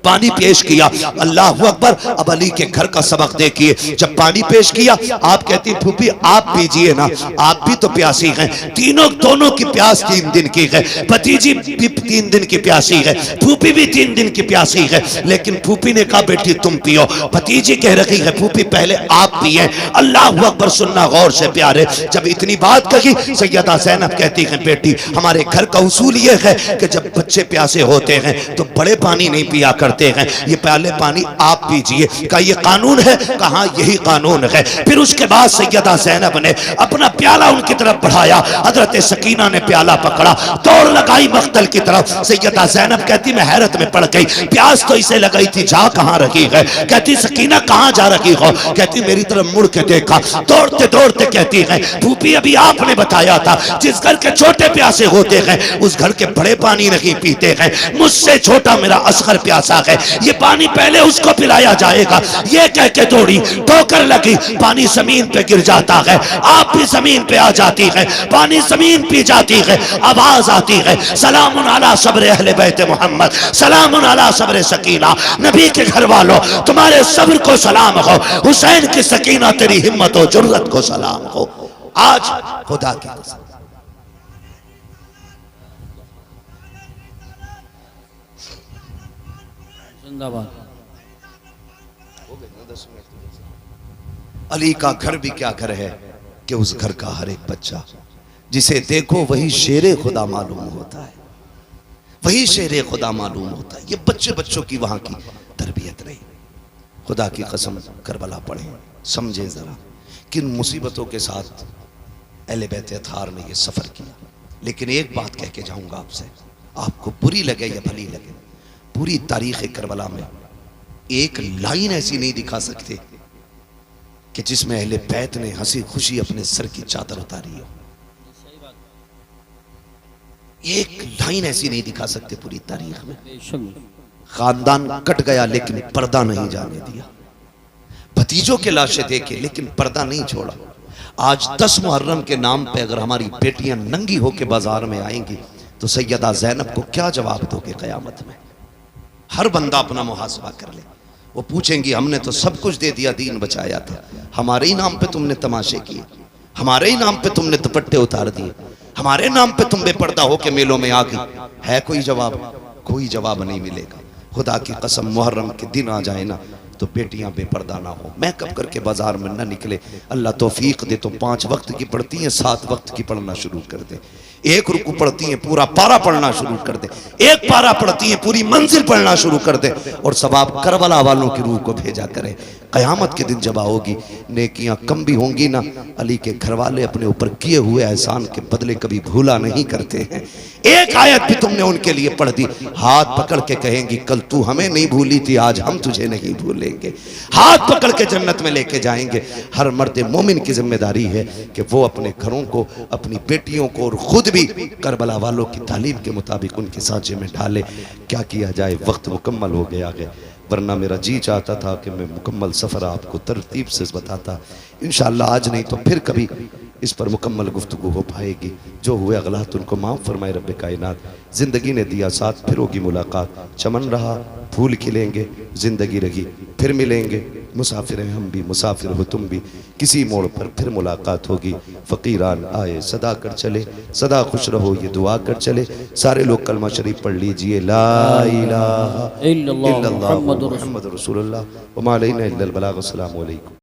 पानी पेश किया। अल्लाह अकबर। अब अली के घर का सबक देखिए, जब पानी पेश किया आप कहती फूफी आप पीजिए ना, आप भी तो प्यासी हैं। तीनों दोनों की प्यास 3 दिन की है, भतीजी भी 3 दिन की प्यासी है, फूफी भी 3 दिन की प्यासी है। लेकिन फूफी ने कहा बेटी तुम पियो, भतीजी कह रही है फूफी पहले आप पिए। अल्लाह अकबर। सुनना गौर से प्यारे, जब इतनी बात कही सैयदा ज़ैनब कहती है बेटी हमारे घर का उसूल ये है कि जब बच्चे प्यासे होते हैं तो बड़े पानी नहीं पिया करते हैं, ये पहले पानी आप पीजिए। का ये कानून है? कहा यही कानून है। फिर उसके बाद सैयदा ज़ैनब ने अपना प्याला उनकी तरफ बढ़ाया, हजरत सकीना ने प्याला पकड़ा, दौड़ लगाई मख्तल की तरफ। सैयदा ज़ैनब कहती मैं हैरत में पड़ गई, प्यास तो इसे लगाई थी जा कहां रही है? कहती सकीना कहां जा रही हो? कहती मेरी तरफ मुड़ के देखा, दौड़ते दौड़ते कहती है फूफी अभी आपने बताया था जिस घर के छोटे प्यासे होते हैं उस घर के बड़े पानी नहीं पीते हैं, मुझसे छोटा मेरा असगर प्यासा है, ये पानी पहले उसको पिलाया जाएगा। ये कह के दौड़ी, ठोकर लगी, पानी जमीन पे गिर जाता है, आप भी जमीन पे आ जाती है, पानी जमीन पी जाती है, आवाज आती है सलामुन अला सब्र अहले बैत मोहम्मद, सलामुन अला सब्र सकीना, नबी के घर वालों तुम्हारे सब्र को सलाम हो, हुसैन की सकीना तेरी हिम्मत और जुर्रत को सलाम हो। आज खुदा की कसम अली का घर भी क्या घर है कि उस घर का हर एक बच्चा जिसे देखो वही शेरे खुदा मालूम होता है, वही शेरे खुदा मालूम होता है। ये बच्चे बच्चों की वहां की तरबियत नहीं। खुदा की कसम करबला पढ़े, समझे जरा किन मुसीबतों के साथ अहले बैत अत्हार ने ये सफर किया। लेकिन एक बात कह के जाऊंगा आपसे, आपको बुरी लगे या भली लगे, पूरी तारीख करबला में एक लाइन ऐसी नहीं दिखा सकते कि जिसमें अहले बैत ने हंसी खुशी अपने सर की चादर उतारी हो। एक लाइन ऐसी नहीं दिखा सकते पूरी तारीख में। खानदान कट गया लेकिन पर्दा नहीं जाने दिया, भतीजों के लाशें देखे लेकिन पर्दा नहीं छोड़ा। आज 10 मुहर्रम के नाम पे अगर हमारी बेटियां नंगी होके बाजार में आएंगी तो सैयदा ज़ैनब को क्या जवाब दोगे क़यामत में? हर बंदा अपना मुहासबा कर ले। वो पूछेंगी हमने तो सब कुछ दे दिया, दीन बचाया था, हमारे ही नाम पे तुमने तमाशे किए, हमारे ही नाम पे तुमने दुपट्टे उतार दिए, हमारे नाम पे तुम बेपर्दा होके मेलों में आ गई। है कोई जवाब? कोई जवाब नहीं मिलेगा। खुदा की कसम मुहर्रम के दिन आ जाए ना तो बेटियां बेपर्दा ना हो, मेकअप करके बाजार में ना निकले। अल्लाह तौफीक दे तो 5 वक्त की पढ़ती हैं, 7 वक्त की पढ़ना शुरू कर दे। 1 रुकू पढ़ती हैं, पूरा पारा पढ़ना शुरू कर दे। 1 पारा पढ़ती हैं, पूरी मंजिल पढ़ना शुरू कर दे। और सवाब करबला वालों की रूह को भेजा करे। क़यामत के दिन जब आओगी नेकियां कम भी होंगी ना, अली के घर वाले अपने ऊपर किए हुए एहसान के बदले कभी भूला नहीं करते हैं। एक आयत भी तुमने उनके लिए पढ़ दी, हाथ पकड़ के कहेंगी कल तू हमें नहीं भूली थी, आज हम तुझे नहीं भूलेंगे। हाथ पकड़ के जन्नत में लेके जाएंगे। हर मर्द मोमिन की जिम्मेदारी है कि वो अपने घरों को, अपनी बेटियों को और खुद भी करबला वालों की तालीम के मुताबिक उनके सांचे में ढाले। क्या किया जाए, वक्त मुकम्मल हो गया है, वरना मेरा जी चाहता था कि मैं मुकम्मल सफ़र आपको तरतीब से बताता। इंशाअल्लाह आज नहीं तो फिर कभी इस पर मुकम्मल गुफ्तगू हो पाएगी। जो हुए अगलात उनको माफ़ फरमाए रब्बे कायनात। ज़िंदगी ने दिया साथ, फिर होगी मुलाकात। चमन रहा फूल खिलेंगे, ज़िंदगी रही फिर मिलेंगे। मुसाफिर हैं हम भी, मुसाफिर हो तुम भी, किसी मोड़ पर फिर मुलाकात होगी। फ़कीरान आए सदा कर चले, सदा खुश रहो ये दुआ कर चले। सारे लोग कलमा शरीफ पढ़ लीजिए, ला इलाहा इल्लल्लाह मुहम्मदुर रसूलुल्लाह व मा अलैना इल्लल बलाग। अस्सलामु अलैकुम।